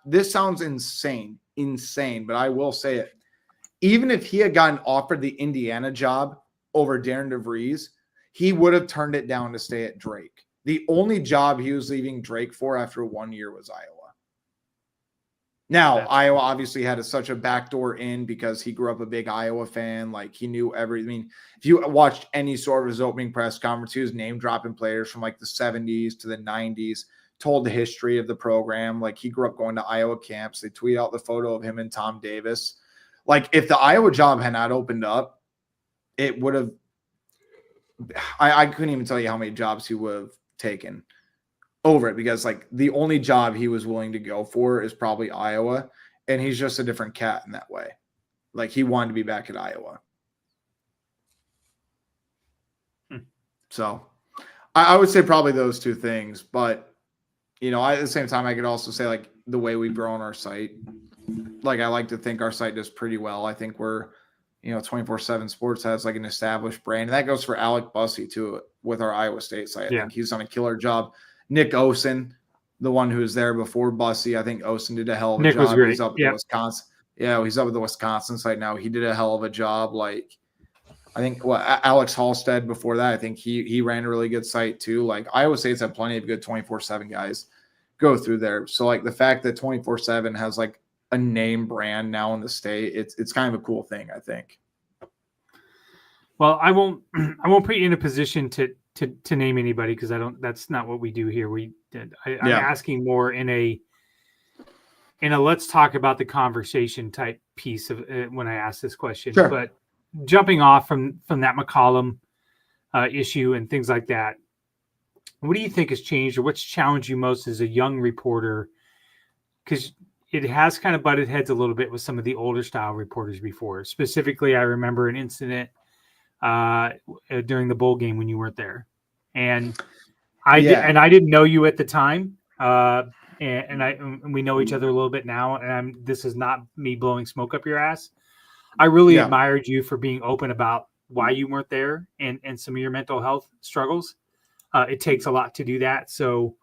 This sounds insane, but I will say it. Even if he had gotten offered the Indiana job over Darren DeVries, he would have turned it down to stay at Drake. The only job he was leaving Drake for after 1 year was Iowa. Now, Iowa obviously had such a backdoor in because he grew up a big Iowa fan. Like, he knew everything. I mean, if you watched any sort of his opening press conference, he was name dropping players from like the 70s to the 90s, told the history of the program. Like, he grew up going to Iowa camps. They tweet out the photo of him and Tom Davis. Like, if the Iowa job had not opened up, it would have, I couldn't even tell you how many jobs he would have taken over it, because, like, the only job he was willing to go for is probably Iowa, and he's just a different cat in that way. Like, he wanted to be back at Iowa. So I would say probably those two things, but, at the same time, I could also say, like, the way we've grown our site, like, I like to think our site does pretty well. I think we're, 24/7 Sports has like an established brand, and that goes for Alec Bussey too with our Iowa State site. I think he's done a killer job. Nick Osen, the one who was there before Bussey, I think Osen did a hell of a job. Was great. He's up with Wisconsin. Yeah, he's up with the Wisconsin site now. He did a hell of a job. Like, I think Alex Halstead before that, I think he ran a really good site too. Like, Iowa State's had plenty of good 24/7 guys go through there. So, like, the fact that 24/7 has like a name brand now in the state, it's kind of a cool thing, I think. Well, I won't put you in a position to name anybody, because that's not what we do here. I'm asking more in let's talk about the conversation type piece of when I ask this question. Sure. But jumping off from that McCollum issue and things like that, what do you think has changed, or what's challenged you most as a young reporter? Because it has kind of butted heads a little bit with some of the older style reporters before. Specifically, I remember an incident during the bowl game when you weren't there, and I didn't know you at the time. And we know each other a little bit now. And this is not me blowing smoke up your ass. I really admired you for being open about why you weren't there and some of your mental health struggles. It takes a lot to do that. So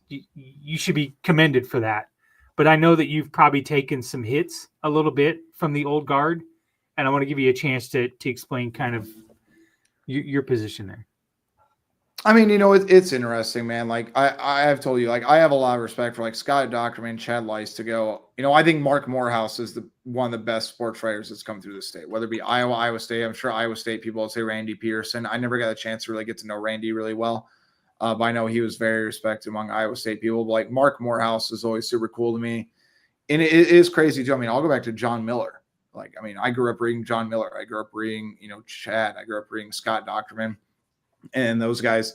you should be commended for that. But I know that you've probably taken some hits a little bit from the old guard. And I want to give you a chance to explain kind of your position there. I mean, it's interesting, man. Like I have told you, like I have a lot of respect for like Scott Dockerman, Chad Lice to go. I think Mark Morehouse is one of the best sports writers that's come through the state, whether it be Iowa State. I'm sure Iowa State people will say Randy Pearson. I never got a chance to really get to know Randy really well. But I know he was very respected among Iowa State people. But like Mark Morehouse is always super cool to me. And it is crazy too. I mean, I'll go back to John Miller. I grew up reading John Miller. I grew up reading, Chad. I grew up reading Scott Dockerman and those guys.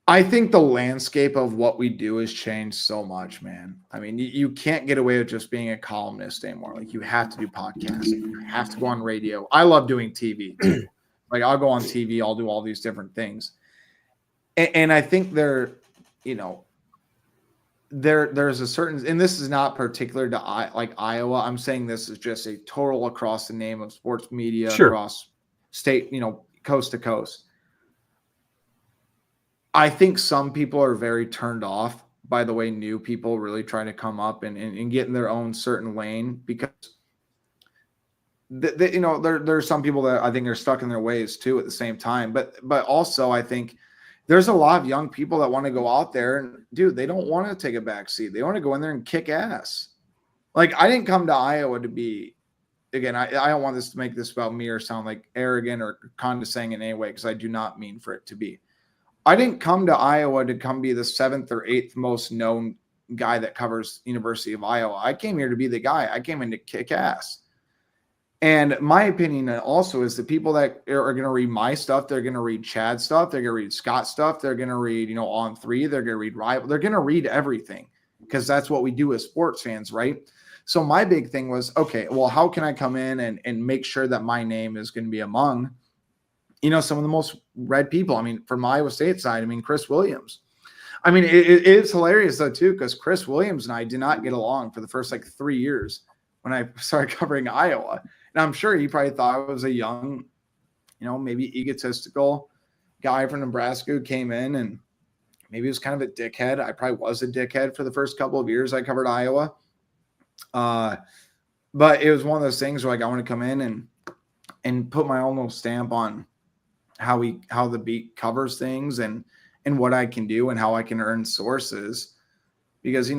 I think the landscape of what we do has changed so much, man. I mean, you can't get away with just being a columnist anymore. Like you have to do podcasting. You have to go on radio. I love doing TV too. Like I'll go on TV. I'll do all these different things. And I think there's a certain, and this is not particular to Iowa. I'm saying this is just a total across the name of sports media across state, coast to coast. I think some people are very turned off by the way new people really try to come up and get in their own certain lane, because there's some people that I think are stuck in their ways too at the same time. But also I think there's a lot of young people that want to go out there and dude, they don't want to take a back seat. They want to go in there and kick ass. Like I didn't come to Iowa to be, again, I don't want this to make this about me or sound like arrogant or condescending in any way, because I do not mean for it to be. I didn't come to Iowa to come be the 7th or 8th most known guy that covers University of Iowa. I came here to be the guy. I came in to kick ass. And my opinion also is the people that are going to read my stuff, they're going to read Chad's stuff, they're going to read Scott's stuff, they're going to read, On 3, they're going to read Rival, they're going to read everything, because that's what we do as sports fans, right? So my big thing was, okay, well, how can I come in and make sure that my name is going to be among some of the most read people? I mean, from Iowa State side, I mean, Chris Williams. I mean, it's hilarious though too, because Chris Williams and I did not get along for the first 3 years when I started covering Iowa. And I'm sure he probably thought I was a young, maybe egotistical guy from Nebraska who came in and maybe was kind of a dickhead. I probably was a dickhead for the first couple of years I covered Iowa. But it was one of those things where I want to come in and put my own little stamp on how the beat covers things and what I can do and how I can earn sources, because,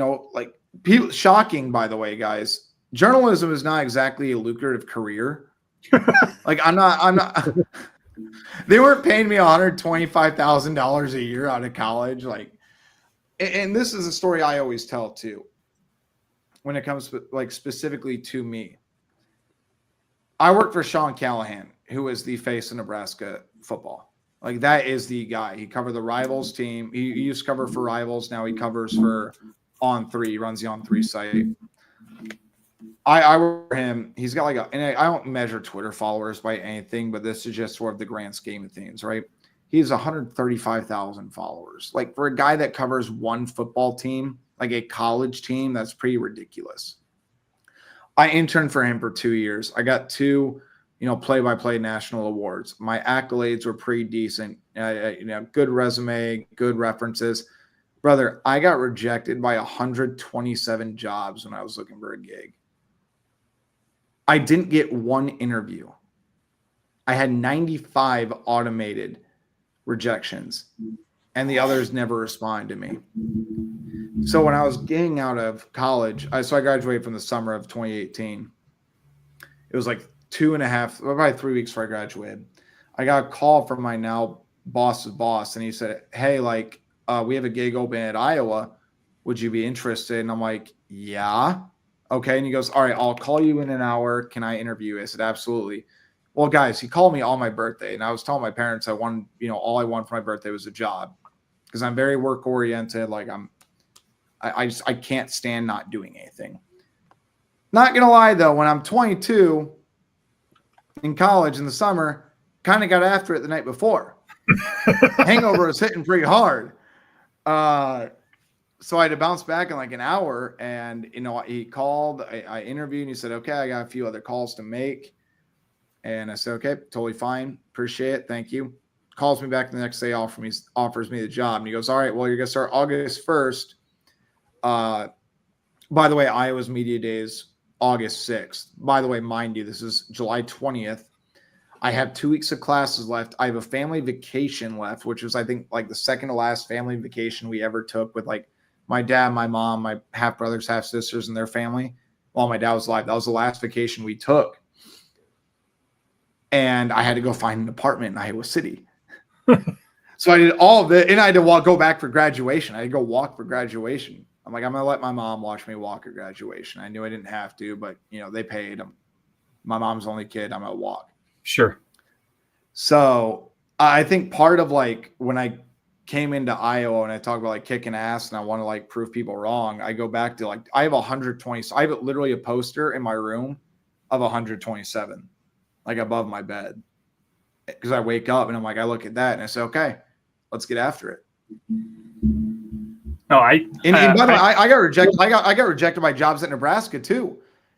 people, shocking, by the way, guys, journalism is not exactly a lucrative career. I'm not, they weren't paying me $125,000 a year out of college. And this is a story I always tell too, when it comes to specifically to me. I worked for Sean Callahan, who is the face of Nebraska football. That is the guy. He covered the Rivals team. He used to cover for Rivals. Now he covers for On 3. He runs the On 3 site. I work for him. He's got and I don't measure Twitter followers by anything, but this is just sort of the grand scheme of things, right? He has 135,000 followers. For a guy that covers one football team, a college team, that's pretty ridiculous. I interned for him for 2 years. I got 2, play-by-play national awards. My accolades were pretty decent. Good resume, good references. Brother, I got rejected by 127 jobs when I was looking for a gig. I didn't get one interview. I had 95 automated rejections, and the others never responded to me. So when I was getting out of college, I graduated from the summer of 2018. It was 2.5, probably 3 weeks before I graduated. I got a call from my now boss's boss, and he said, "Hey, we have a gig open at Iowa. would you be interested? And I'm like, yeah. Okay. And he goes, all right, I'll call you in an hour. Can I interview you? I said, absolutely. Well, guys, he called me on my birthday, and I was telling my parents all I want for my birthday was a job, because I'm very work oriented. Like I can't stand not doing anything. Not gonna lie though, when I'm 22 in college in the summer, kind of got after it the night before. Hangover was hitting pretty hard. So I had to bounce back in like an hour, and he called, I interviewed, and he said, okay, I got a few other calls to make. And I said, okay, totally fine. Appreciate it. Thank you. Calls me back the next day, offers me the job. And he goes, all right, well, you're going to start August 1st. By the way, Iowa's media days, August 6th. By the way, mind you, this is July 20th. I have 2 weeks of classes left. I have a family vacation left, which was, I think, like the second to last family vacation we ever took with like my dad, my mom, my half brothers, half sisters, and their family while my dad was alive. That was the last vacation we took. And I had to go find an apartment in Iowa City. So I did all of it, and I had to go back for graduation. I had to go walk for graduation. I'm like, I'm going to let my mom watch me walk at graduation. I knew I didn't have to, but, they paid. My mom's the only kid. I'm going to walk. Sure. So I think part of like when I came into Iowa and I talk about like kicking ass and I want to like prove people wrong, I go back to like, I have 120. So I have literally a poster in my room of 127. Like above my bed, because I wake up and I'm like, I look at that and I say, okay, let's get after it. No, by the way, I got rejected. I got rejected by jobs at Nebraska too,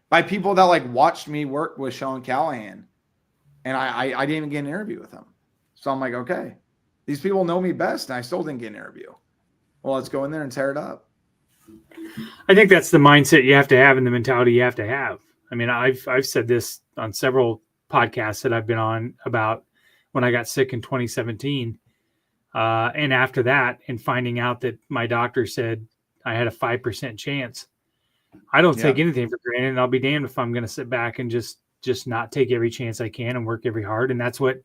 by people that like watched me work with Sean Callahan, and I didn't even get an interview with them. So I'm like, okay, these people know me best, and I still didn't get an interview. Well, let's go in there and tear it up. I think that's the mindset you have to have and the mentality you have to have. I mean, I've said this on several podcasts that I've been on about when I got sick in 2017. And after that, and finding out that my doctor said I had a 5% chance, I don't take anything for granted, and I'll be damned if I'm going to sit back and just not take every chance I can and work every hard. And that's what,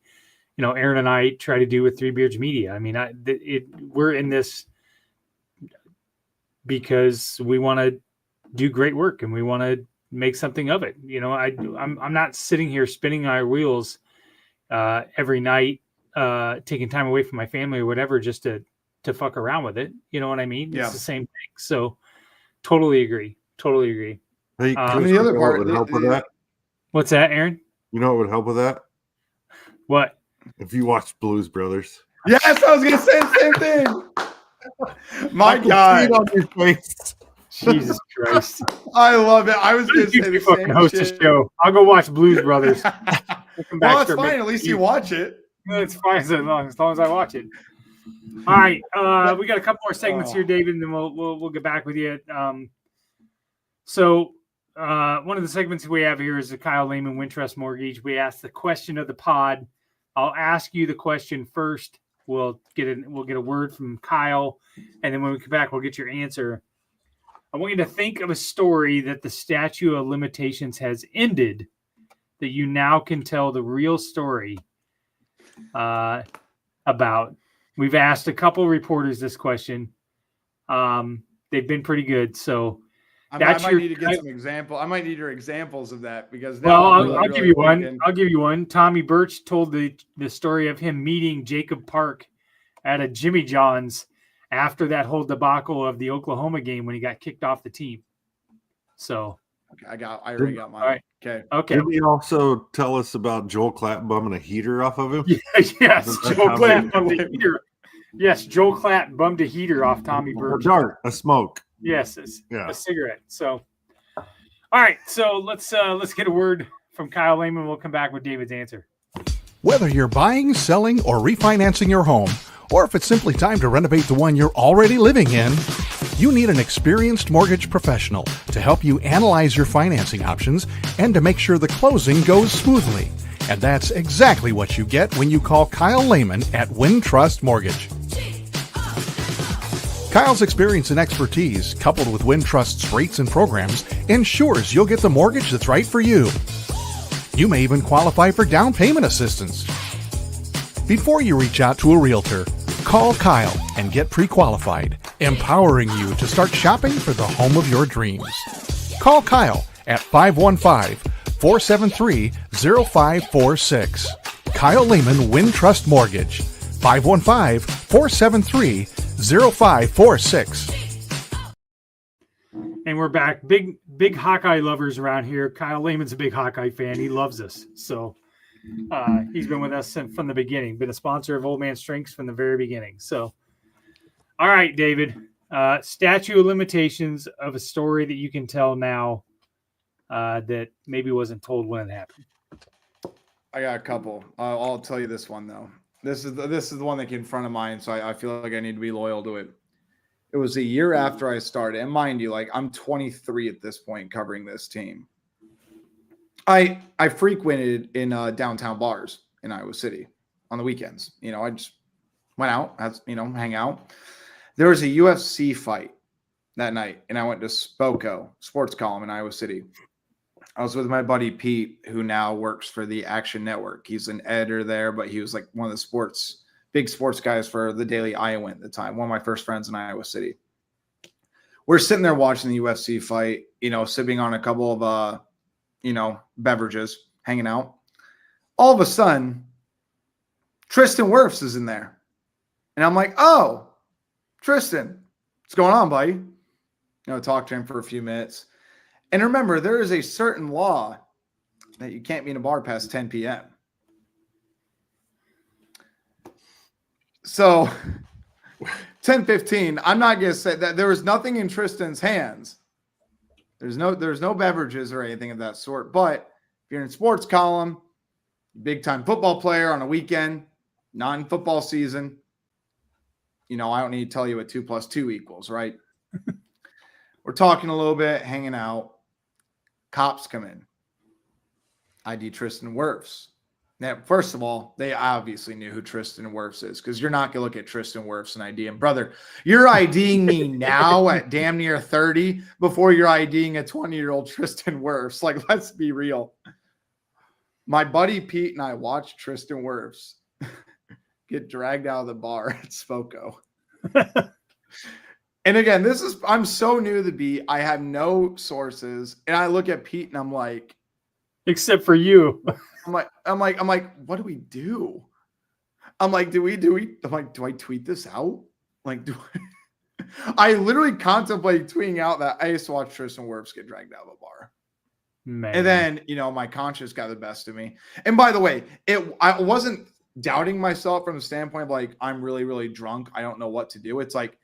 Aaron and I try to do with Three Beards Media. I mean, we're in this because we want to do great work and we want to make something of it. I'm not sitting here spinning our wheels every night, taking time away from my family or whatever, just to fuck around with it. You know what I mean? Yeah. It's the same thing. So totally agree. Hey, the other part would help with that. What's that, Aaron? You know what would help with that? What? If you watched Blues Brothers. Yes, I was going to say the same thing. My God. On your face. Jesus Christ. I love it. I was going to say the fucking same host shit. a show. I'll go watch Blues Brothers. Well, it's fine. At least you watch it. It's fine as long as I watch it. All right. We got a couple more segments here, David, and then we'll get back with you. So one of the segments we have here is the Kyle Lehman Wintrust Mortgage. We ask the question of the pod. I'll ask you the question first. We'll get a word from Kyle, and then when we come back, we'll get your answer. I want you to think of a story that the statute of limitations has ended, that you now can tell the real story about. We've asked a couple reporters this question. They've been pretty good. So I might need to get some example. I might need your examples of that, because I'll give you one. I'll give you one. Tommy Birch told the story of him meeting Jacob Park at a Jimmy John's after that whole debacle of the Oklahoma game when he got kicked off the team. So okay, I already got mine. All right. Okay. Did he also tell us about Joel Klatt bumming a heater off of him? Yes, Joel Klatt bummed a heater. Yes, Joel Klatt bummed a heater off Tommy Birch. A smoke. Yes, a cigarette. So, all right. So let's get a word from Kyle Lehman. We'll come back with David's answer. Whether you're buying, selling, or refinancing your home, or if it's simply time to renovate the one you're already living in, you need an experienced mortgage professional to help you analyze your financing options and to make sure the closing goes smoothly. And that's exactly what you get when you call Kyle Lehman at Wintrust Mortgage. Kyle's experience and expertise, coupled with Wintrust's rates and programs, ensures you'll get the mortgage that's right for you. You may even qualify for down payment assistance. Before you reach out to a realtor, call Kyle and get pre-qualified empowering you to start shopping for the home of your dreams. Call Kyle at 515-473-0546. Kyle Lehman Wintrust Mortgage, 515-473-0546. And we're back. Big Hawkeye lovers around here. Kyle Lehman's a big Hawkeye fan. He loves us. So he's been with us from the beginning, been a sponsor of Old Man Strengths from the very beginning. So, all right, David, statute of limitations of a story that you can tell now that maybe wasn't told when it happened. I got a couple. I'll tell you this one though. This is the one that came in front of mine, so I feel like I need to be loyal to it. It was a year after I started, and mind you, like I'm 23 at this point covering this team. I frequented in downtown bars in Iowa City on the weekends. You know, I just went out, hang out. There was a UFC fight that night, and I went to Spoko Sports Column in Iowa City. I was with my buddy Pete, who now works for the Action Network. He's an editor there, but he was like one of the big sports guys for the Daily Iowan at the time. One of my first friends in Iowa City. We're sitting there watching the UFC fight, sipping on a couple of, beverages, hanging out. All of a sudden, Tristan Wirfs is in there. And I'm like, oh, Tristan, what's going on, buddy? Talk to him for a few minutes. And remember, there is a certain law that you can't be in a bar past 10 p.m. So 10:15, I'm not going to say that there was nothing in Tristan's hands. There's no beverages or anything of that sort. But if you're in sports column, big time football player on a weekend, non-football season, I don't need to tell you what 2 + 2 equals, right? We're talking a little bit, hanging out. Cops come in. ID Tristan Wirfs. Now, first of all, they obviously knew who Tristan Wirfs is because you're not going to look at Tristan Wirfs and ID him. Brother, you're IDing me now at damn near 30 before you're IDing a 20-year-old Tristan Wirfs. Like, let's be real. My buddy Pete and I watched Tristan Wirfs get dragged out of the bar at Spoko. And again, I'm so new to the beat. I have no sources. And I look at Pete and I'm like, except for you. I'm like, what do we do? I'm like, do I tweet this out? Like, I literally contemplate tweeting out that I used to watch Tristan Wirfs get dragged out of a bar. Man. And then, my conscience got the best of me. And by the way, I wasn't doubting myself from the standpoint of like, I'm really, really drunk. I don't know what to do. It's like,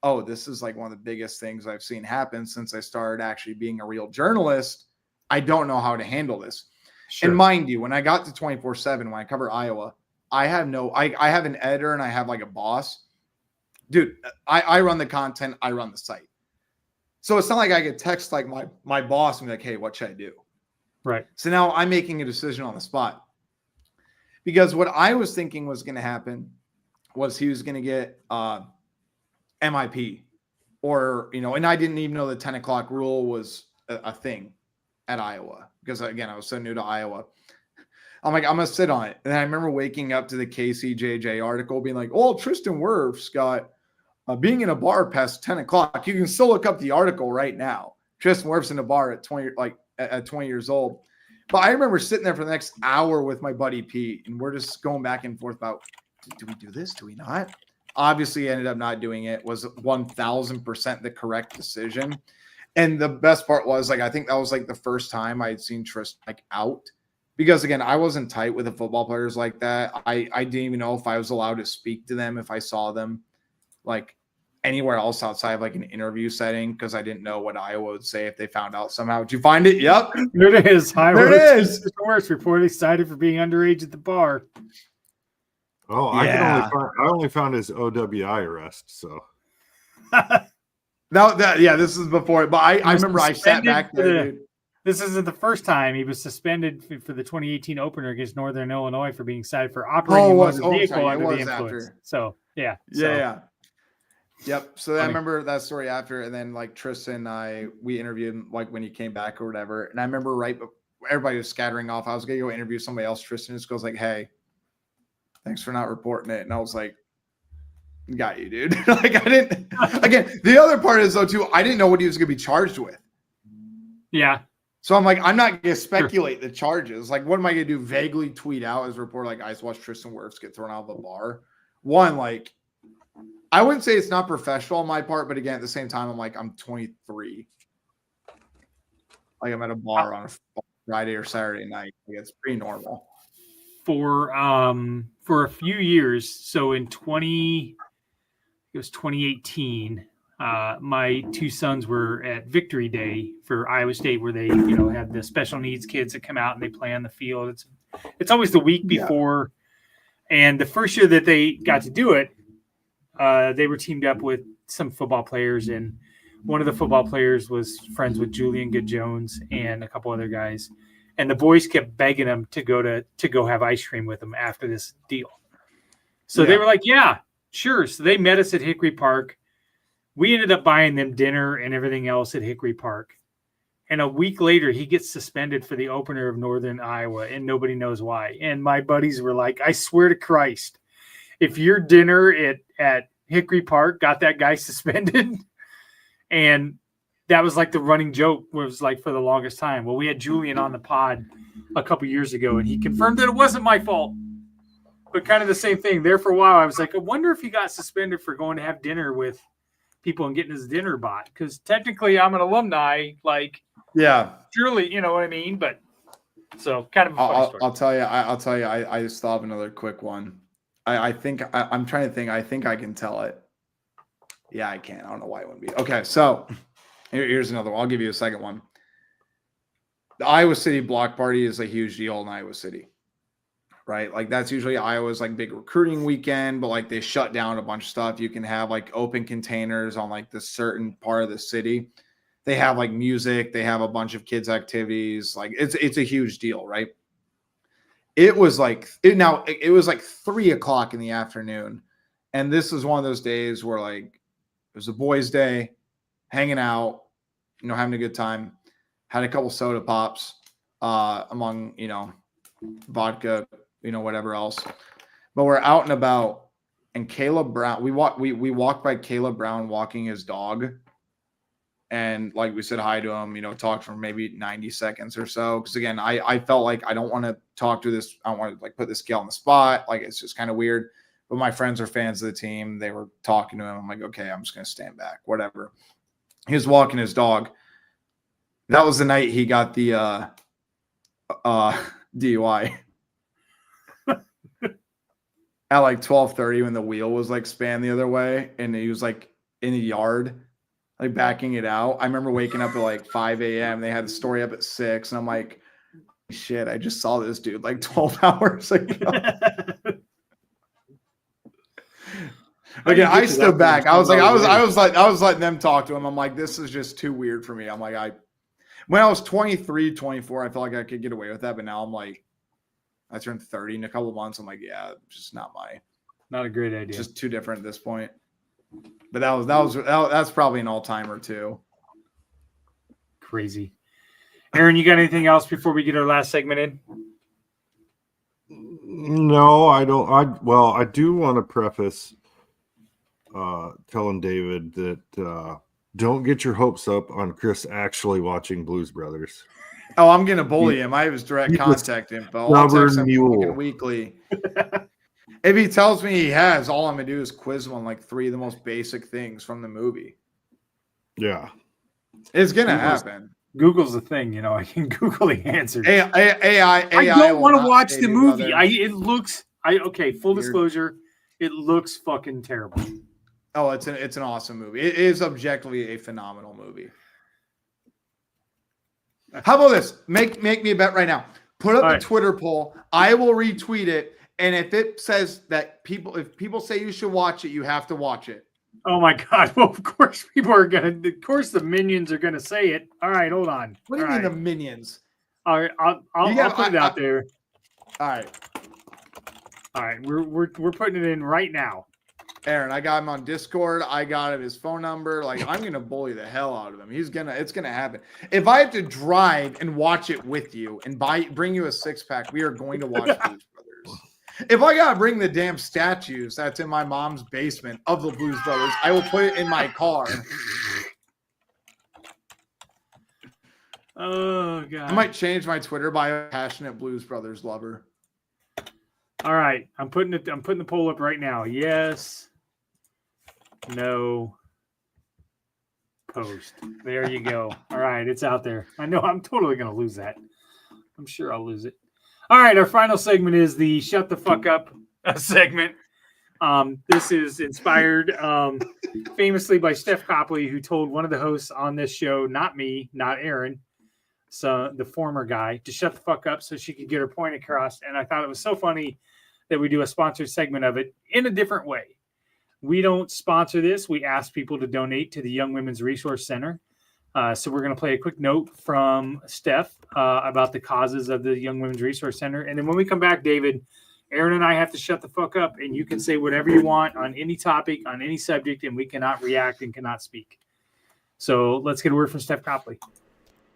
oh, this is like one of the biggest things I've seen happen since I started actually being a real journalist. I don't know how to handle this. Sure. And mind you, when I got to 24/7, when I cover Iowa, I have an editor and I have like a boss. Dude, I run the content, I run the site. So it's not like I could text like my boss and be like, hey, what should I do? Right. So now I'm making a decision on the spot. Because what I was thinking was going to happen was he was going to get MIP or, and I didn't even know the 10 o'clock rule was a thing at Iowa because again, I was so new to Iowa. I'm like, I'm going to sit on it. And I remember waking up to the KCJJ article being like, oh, Tristan Wirfs got being in a bar past 10 o'clock. You can still look up the article right now. Tristan Wirfs in a bar at 20 years old. But I remember sitting there for the next hour with my buddy Pete and we're just going back and forth about, do we do this? Do we not? Obviously ended up not doing it. Was 1000% the correct decision. And the best part was like, I think that was like the first time I had seen Tristan like out because again, I wasn't tight with the football players like that. I didn't even know if I was allowed to speak to them if I saw them like anywhere else outside of like an interview setting because I didn't know what Iowa would say if they found out somehow. Did you find it? Yep. There it is. There it is. Wirfs reportedly cited for being underage at the bar. Oh, yeah. I only found his OWI arrest. So this is before. But I remember I sat back there. Dude. This isn't the first time he was suspended for the 2018 opener against Northern Illinois for being cited for operating a vehicle under the influence. After. So yeah. Yep. So I remember that story after, and then like Tristan, we interviewed him like when he came back or whatever. And I remember everybody was scattering off. I was gonna go interview somebody else. Tristan just goes like, "Hey, thanks for not reporting it." And I was like, Got you, dude. Like I didn't. Again, the other part is though too. I didn't know what he was going to be charged with. Yeah. So I'm like, I'm not going to speculate the charges. Like, what am I going to do? Vaguely tweet out as a reporter, like, I just watched Tristan Wirfs get thrown out of the bar. One, like, I wouldn't say it's not professional on my part, but again, at the same time, I'm like, I'm 23. Like, I'm at a bar on a Friday or Saturday night. Like, it's pretty normal. For a few years, so in 2018, my two sons were at Victory Day for Iowa State, where they, had the special needs kids that come out and they play on the field. It's always the week before. Yeah. And the first year that they got to do it, they were teamed up with some football players, and one of the football players was friends with Julian Good-Jones and a couple other guys. And the boys kept begging him to go have ice cream with them after this deal. So they were like, yeah, sure. So they met us at Hickory Park. We ended up buying them dinner and everything else at Hickory Park. And a week later, he gets suspended for the opener of Northern Iowa, and nobody knows why. And my buddies were like, I swear to Christ, if your dinner at Hickory Park got that guy suspended, and that was like the running joke was like for the longest time. Well, we had Julian on the pod a couple years ago, and he confirmed that it wasn't my fault. But kind of the same thing. There for a while, I was like, I wonder if he got suspended for going to have dinner with people and getting his dinner bought. Because technically, I'm an alumni. Like, yeah, surely, you know what I mean. But so kind of a funny story. I'll tell you. I just thought of another quick one. I'm trying to think. I think I can tell it. Yeah, I can. I don't know why it wouldn't be. Okay, so here's another one. I'll give you a second one. The Iowa City block party is a huge deal in Iowa City, right? Like that's usually Iowa's like big recruiting weekend, but like they shut down a bunch of stuff. You can have like open containers on like the certain part of the city. They have like music. They have a bunch of kids activities. Like it's a huge deal, right? It was like 3:00 in the afternoon. And this is one of those days where like it was a boys' day, hanging out, having a good time. Had a couple soda pops among, vodka, whatever else. But we're out and about, and Caleb Brown, we walked by Caleb Brown walking his dog. And like we said hi to him, talked for maybe 90 seconds or so. Because again, I felt like I don't want to talk to this. I don't want to like put this kid on the spot. Like it's just kind of weird. But my friends are fans of the team. They were talking to him. I'm like, okay, I'm just going to stand back, whatever. He was walking his dog. That was the night he got the DUI. At like 12:30 when the wheel was like spanned the other way. And he was like in the yard, like backing it out. I remember waking up at like 5 a.m. They had the story up at 6. And I'm like, shit, I just saw this dude like 12 hours ago. Again, I stood back. I was letting them talk to him. I'm like, this is just too weird for me. I'm like, when I was 23, 24, I felt like I could get away with that. But now I'm like, I turned 30 in a couple of months. I'm like, yeah, just not a great idea. Just too different at this point. But that's probably an all-timer too. Crazy. Aaron, you got anything else before we get our last segment in? No, I don't. I do want to preface telling David that don't get your hopes up on Chris actually watching Blues Brothers. Oh, I'm gonna bully him. I have his direct contact info. I'll text him weekly. If he tells me he has, all I'm gonna do is quiz him on like 3 of the most basic things from the movie. Yeah, it's gonna happen. Google's the thing, I can Google the answers. AI I don't want to watch the movie. Full disclosure, it looks fucking terrible. Oh, it's an awesome movie. It is objectively a phenomenal movie. How about this? Make me a bet right now. Put up a Twitter poll. I will retweet it. And if it says that if people say you should watch it, you have to watch it. Oh my God. Well, of course the minions are going to say it. All right, hold on. What do you mean the minions? All right, I'll put it out there. All right. We're putting it in right now. Aaron, I got him on Discord. I got him his phone number. Like, I'm gonna bully the hell out of him. It's gonna happen. If I have to drive and watch it with you and bring you a 6-pack, we are going to watch Blues Brothers. If I gotta bring the damn statues that's in my mom's basement of the Blues Brothers, I will put it in my car. Oh God! I might change my Twitter by a passionate Blues Brothers lover. All right, I'm putting the poll up right now. Yes, no, post. There you go. All right, it's out there. I know I'm totally gonna lose that. I'm sure I'll lose it. All right, our final segment is the "Shut the Fuck Up" segment. This is inspired famously by Steph Copley, who told one of the hosts on this show, not me, not Aaron, so the former guy, to shut the fuck up so she could get her point across. And I thought it was so funny that we do a sponsored segment of it in a different way. We don't sponsor this. We ask people to donate to the Young Women's Resource Center. So we're going to play a quick note from Steph about the causes of the Young Women's Resource Center. And then when we come back, David, Aaron and I have to shut the fuck up, and you can say whatever you want on any topic, on any subject, and we cannot react and cannot speak. So let's get a word from Steph Copley.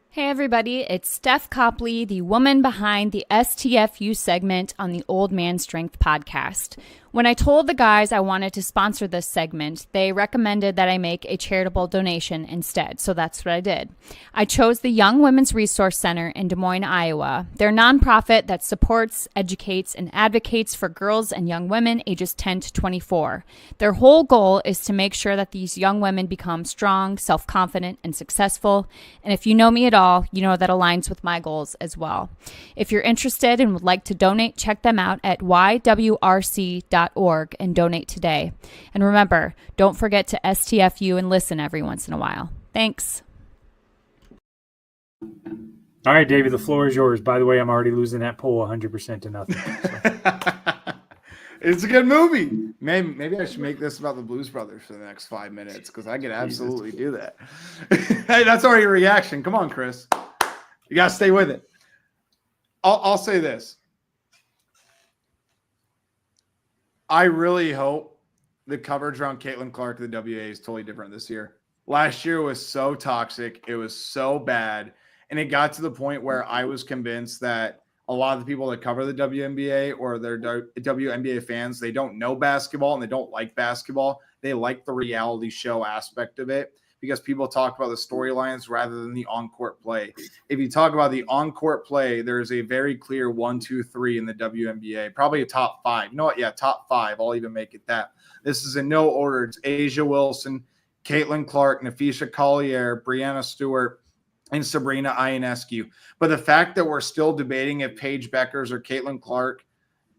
Hey everybody, it's Steph Copley, the woman behind the STFU segment on the Old Man Strength podcast. When I told the guys I wanted to sponsor this segment, they recommended that I make a charitable donation instead, so that's what I did. I chose the Young Women's Resource Center in Des Moines, Iowa. They're a nonprofit that supports, educates, and advocates for girls and young women ages 10 to 24. Their whole goal is to make sure that these young women become strong, self-confident, and successful. And if you know me at all, you know that aligns with my goals as well. If you're interested and would like to donate, check them out at ywrc.org and donate today. And remember, don't forget to STFU and listen every once in a while. Thanks. All right, David, the floor is yours. By the way, I'm already losing that poll 100% to nothing. So. It's a good movie. Maybe I should make this about the Blues Brothers for the next 5 minutes because I could absolutely do that. Hey, that's already a reaction. Come on, Chris. You got to stay with it. I'll say this. I really hope the coverage around Caitlin Clark of the WA is totally different this year. Last year was so toxic. It was so bad. And it got to the point where I was convinced that a lot of the people that cover the WNBA or they're WNBA fans, they don't know basketball and they don't like basketball. They like the reality show aspect of it because people talk about the storylines rather than the on-court play. If you talk about the on-court play, there's a very clear 1, 2, 3 in the WNBA, probably a top 5. You know what? Yeah, top 5. I'll even make it that. This is in no order. It's Asia Wilson, Caitlin Clark, Nafisha Collier, Brianna Stewart, and Sabrina Ionescu. But the fact that we're still debating if Paige Beckers or Caitlin Clark,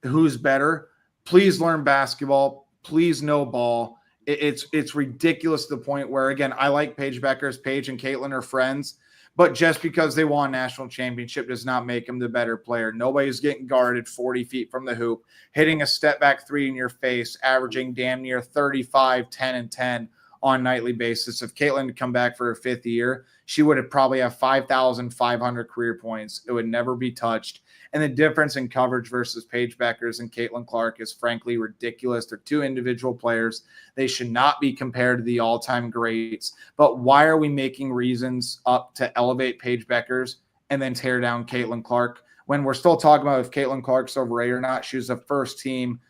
who's better, please learn basketball. Please know ball. It's ridiculous to the point where, again, I like Paige Beckers. Paige and Caitlin are friends. But just because they won a national championship does not make them the better player. Nobody's getting guarded 40 feet from the hoop, hitting a step-back three in your face, averaging damn near 35, 10, and 10 on a nightly basis. If Caitlin had come back for her 5th year, she would have probably have 5,500 career points. It would never be touched. And the difference in coverage versus Paige Beckers and Caitlin Clark is frankly ridiculous. They're two individual players. They should not be compared to the all-time greats. But why are we making reasons up to elevate Paige Beckers and then tear down Caitlin Clark when we're still talking about if Caitlin Clark's overrated or not? She was a first-team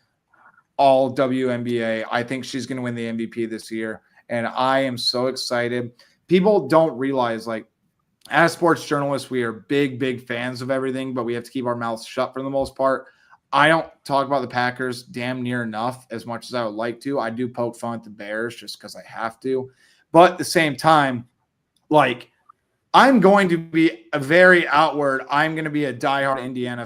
all WNBA. I think she's going to win the MVP this year. And I am so excited. People don't realize, like, as sports journalists, we are big fans of everything, but we have to keep our mouths shut for the most part. I don't talk about the Packers damn near enough as much as I would like to. I do poke fun at the Bears just because I have to. But at the same time, like, I'm going to be a very outward. I'm going to be a diehard Indiana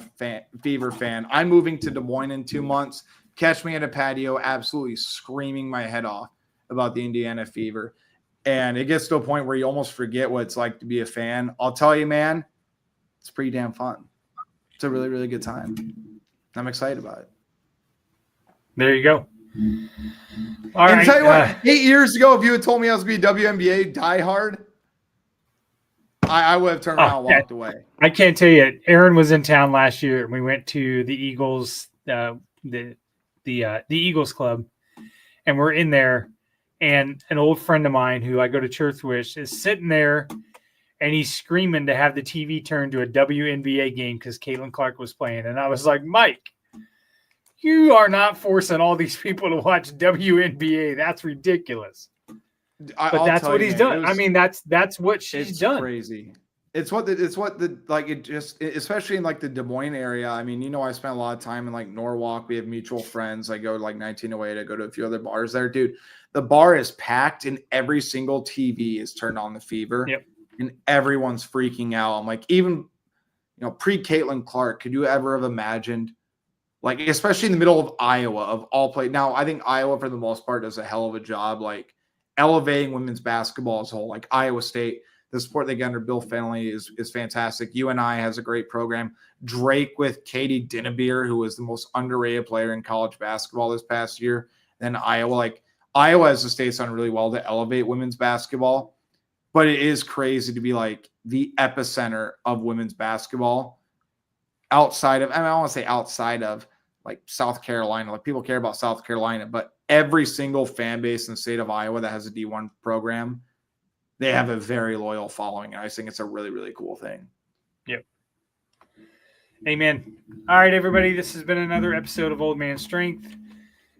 Fever fan. I'm moving to Des Moines in 2 months. Catch me at a patio absolutely screaming my head off about the Indiana Fever. And it gets to a point where you almost forget what it's like to be a fan. I'll tell you, man, it's pretty damn fun. It's a really, really good time. I'm excited about it. There you go. All right. Tell you what, 8 years ago, if you had told me I was going to be a WNBA diehard, I would have turned around and walked away. I can't tell you. Aaron was in town last year, and we went to the Eagles, the Eagles Club, and we're in there. And an old friend of mine who I go to church with is sitting there and he's screaming to have the TV turned to a WNBA game because Caitlin Clark was playing. And I was like, Mike, You are not forcing all these people to watch WNBA. That's ridiculous. But that's what he's done. I mean, that's what she's done. Crazy. It's what especially in like the Des Moines area. I mean, I spent a lot of time in like Norwalk. We have mutual friends. I go to like 1908. I go to a few other bars there, dude. The bar is packed and every single TV is turned on the Fever. Yep. And everyone's freaking out. I'm like, even pre-Caitlin Clark, could you ever have imagined? Like, especially in the middle of Iowa, of all play. Now, I think Iowa, for the most part, does a hell of a job, like, elevating women's basketball as a whole. Like, Iowa State, the support they get under Bill Fennelly is fantastic. UNI has a great program. Drake with Katie Dinnebeer, who was the most underrated player in college basketball this past year. Then Iowa. Like, Iowa as a state's done really well to elevate women's basketball. But it is crazy to be, like, the epicenter of women's basketball outside of – I don't want to say outside of, like South Carolina, like people care about South Carolina, but every single fan base in the state of Iowa that has a D1 program, they have a very loyal following. And I think it's a really, really cool thing. Yep. Amen. All right, everybody. This has been another episode of Old Man Strength.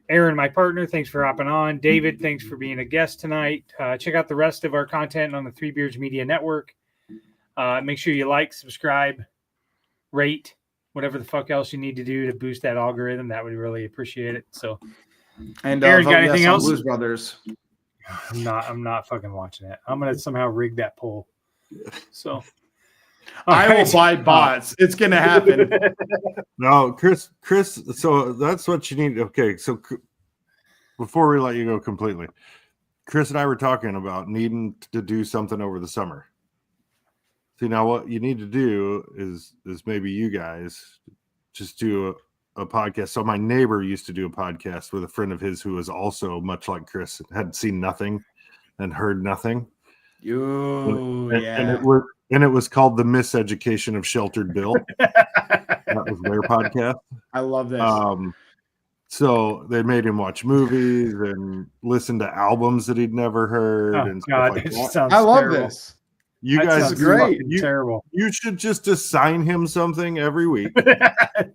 Aaron, my partner, thanks for hopping on. David, thanks for being a guest tonight. Check out the rest of our content on the Three Beards Media Network. Make sure you like, subscribe, rate, whatever the fuck else you need to do to boost that algorithm. That would really appreciate it. So, and Aaron, got anything else? Blues Brothers. I'm not fucking watching it. I'm gonna somehow rig that poll. So I will buy bots. It's gonna happen. No, Chris. So that's what you need. Okay, so before we let you go completely, Chris and I were talking about needing to do something over the summer. See, now what you need to do is maybe you guys just do a podcast. So my neighbor used to do a podcast with a friend of his who was also much like Chris, had seen nothing and heard nothing. And it was called The Miseducation of Sheltered Bill. That was their podcast. I love this. So they made him watch movies and listen to albums that he'd never heard and stuff like that. I love this. You that guys sounds great. Terrible. You should just assign him something every week that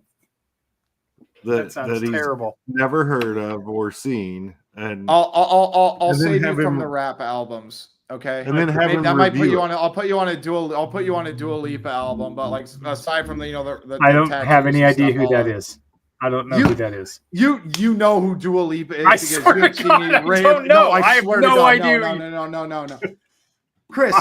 he's terrible. Never heard of or seen, and I'll save you from the rap albums. Okay, and then have him that might put you on. I'll put you on a Dua Lipa album, but like aside from the I don't have any idea who that is. I don't know who that is. You know who Dua Lipa is? I swear to God, I don't know. I have no idea. No. Chris,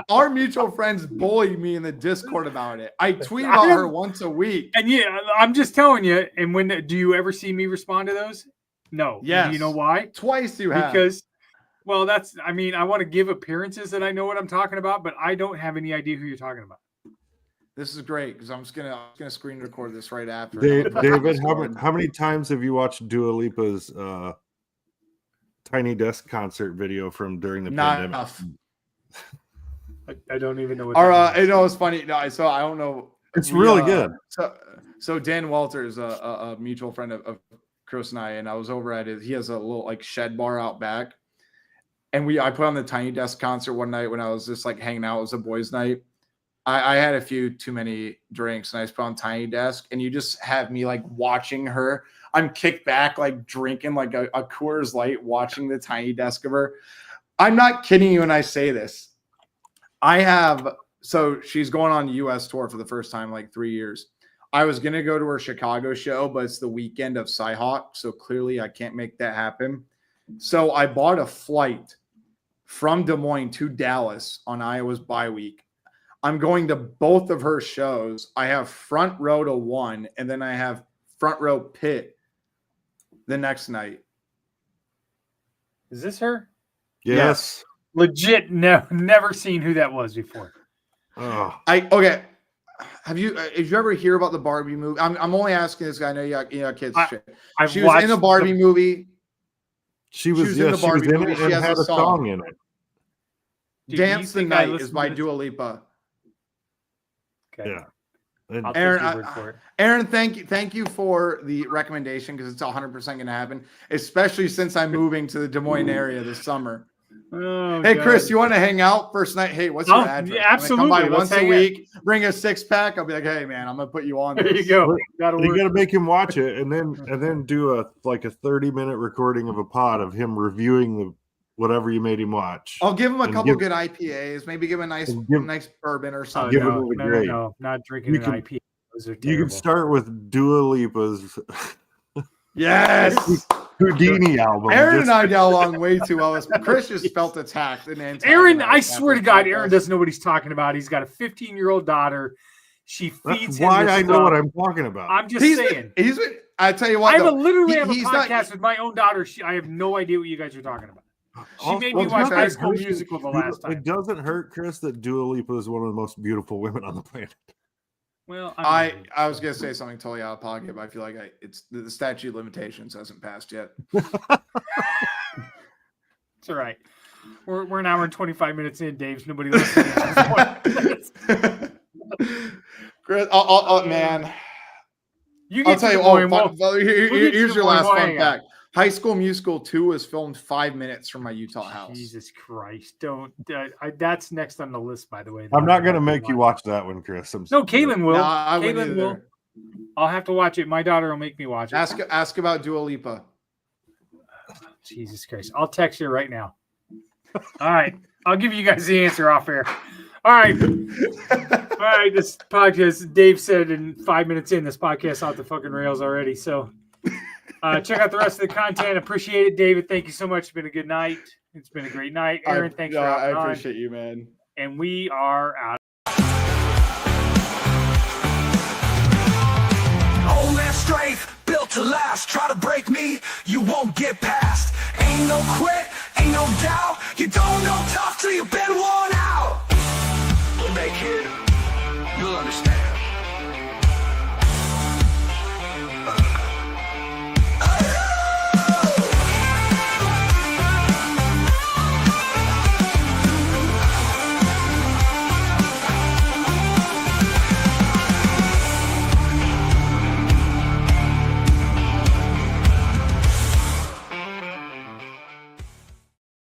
our mutual friends bully me in the Discord about it. I tweet about her once a week. And yeah, I'm just telling you. And do you ever see me respond to those? No. Yes. Do you know why? Twice you have. Because, well, I want to give appearances that I know what I'm talking about, but I don't have any idea who you're talking about. This is great because I'm just gonna screen record this right after. David, how many times have you watched Dua Lipa's Tiny Desk concert video from during the pandemic? Enough. I don't even know what. It's funny. No, so I don't know. It's really good. So Dan Walter is a mutual friend of Chris and I was over at he has a little like shed bar out back, and I put on the Tiny Desk concert one night when I was just like hanging out. It was a boys' night. I had a few too many drinks and I just put on Tiny Desk, and you just have me like watching her. I'm kicked back, like drinking like a Coors Light, watching the Tiny Desk of her. I'm not kidding you when I say this. So she's going on US tour for the first time in like 3 years. I was going to go to her Chicago show, but it's the weekend of Cyhawk. So clearly I can't make that happen. So I bought a flight from Des Moines to Dallas on Iowa's bye week. I'm going to both of her shows. I have front row to one, and then I have front row pit the next night. Is this her? Yes. Legit, never seen who that was before. Oh. Okay. Did you ever hear about the Barbie movie? I'm only asking this guy. I know you got kids. She was in the Barbie movie. She was in the Barbie movie. She has a song in it. Dance the Night is by Dua Lipa. Okay. Yeah. Aaron, thank you for the recommendation because it's 100% going to happen, especially since I'm moving to the Des Moines area this summer. Oh, hey, God. Chris, you want to hang out first night? Hey, what's your address? Yeah, absolutely. Come by Let's once a hang week, bring a 6-pack. I'll be like, hey, man, I'm gonna put you on. There This. you go. You got to make him watch it, and then do a 30-minute recording of a pod of him reviewing whatever you made him watch. I'll give him a couple good IPAs. Maybe give him a nice bourbon or something. No, not drinking an IPA. Those are terrible. You can start with Dua Lipa's Yes. Houdini album. Aaron and I got along way too well. Chris just felt attacked. Aaron, I swear to God, Aaron doesn't know what he's talking about. He's got a 15-year-old daughter. She feeds him. Why this I know stuff. what I'm talking about. I'm just saying. I tell you what, I literally have a he's podcast with my own daughter. I have no idea what you guys are talking about. She made me watch High School Musical the last time. It doesn't hurt, Chris, that Dua Lipa is one of the most beautiful women on the planet. Well, I was gonna say something totally out of pocket, but I feel like it's the statute of limitations hasn't passed yet. It's all right. We're an hour and 25 minutes in, Dave's. Nobody listening. Chris, man. I'll tell you. Here's your last fun fact. High School Musical 2 was filmed 5 minutes from my Utah house. Jesus Christ! Don't. That's next on the list, by the way. I'm not going to make you watch that one, Chris. No, Kaylin will. No, I Kaylin will. I'll have to watch it. My daughter will make me watch it. Ask about Dua Lipa. Jesus Christ! I'll text you right now. All right, I'll give you guys the answer off air. All right. All right. This podcast, Dave said in 5 minutes in, this podcast off the fucking rails already. So check out the rest of the content. Appreciate it, David. Thank you so much. It's been a good night. It's been a great night. Aaron, thanks for having I appreciate you, man. And we are out.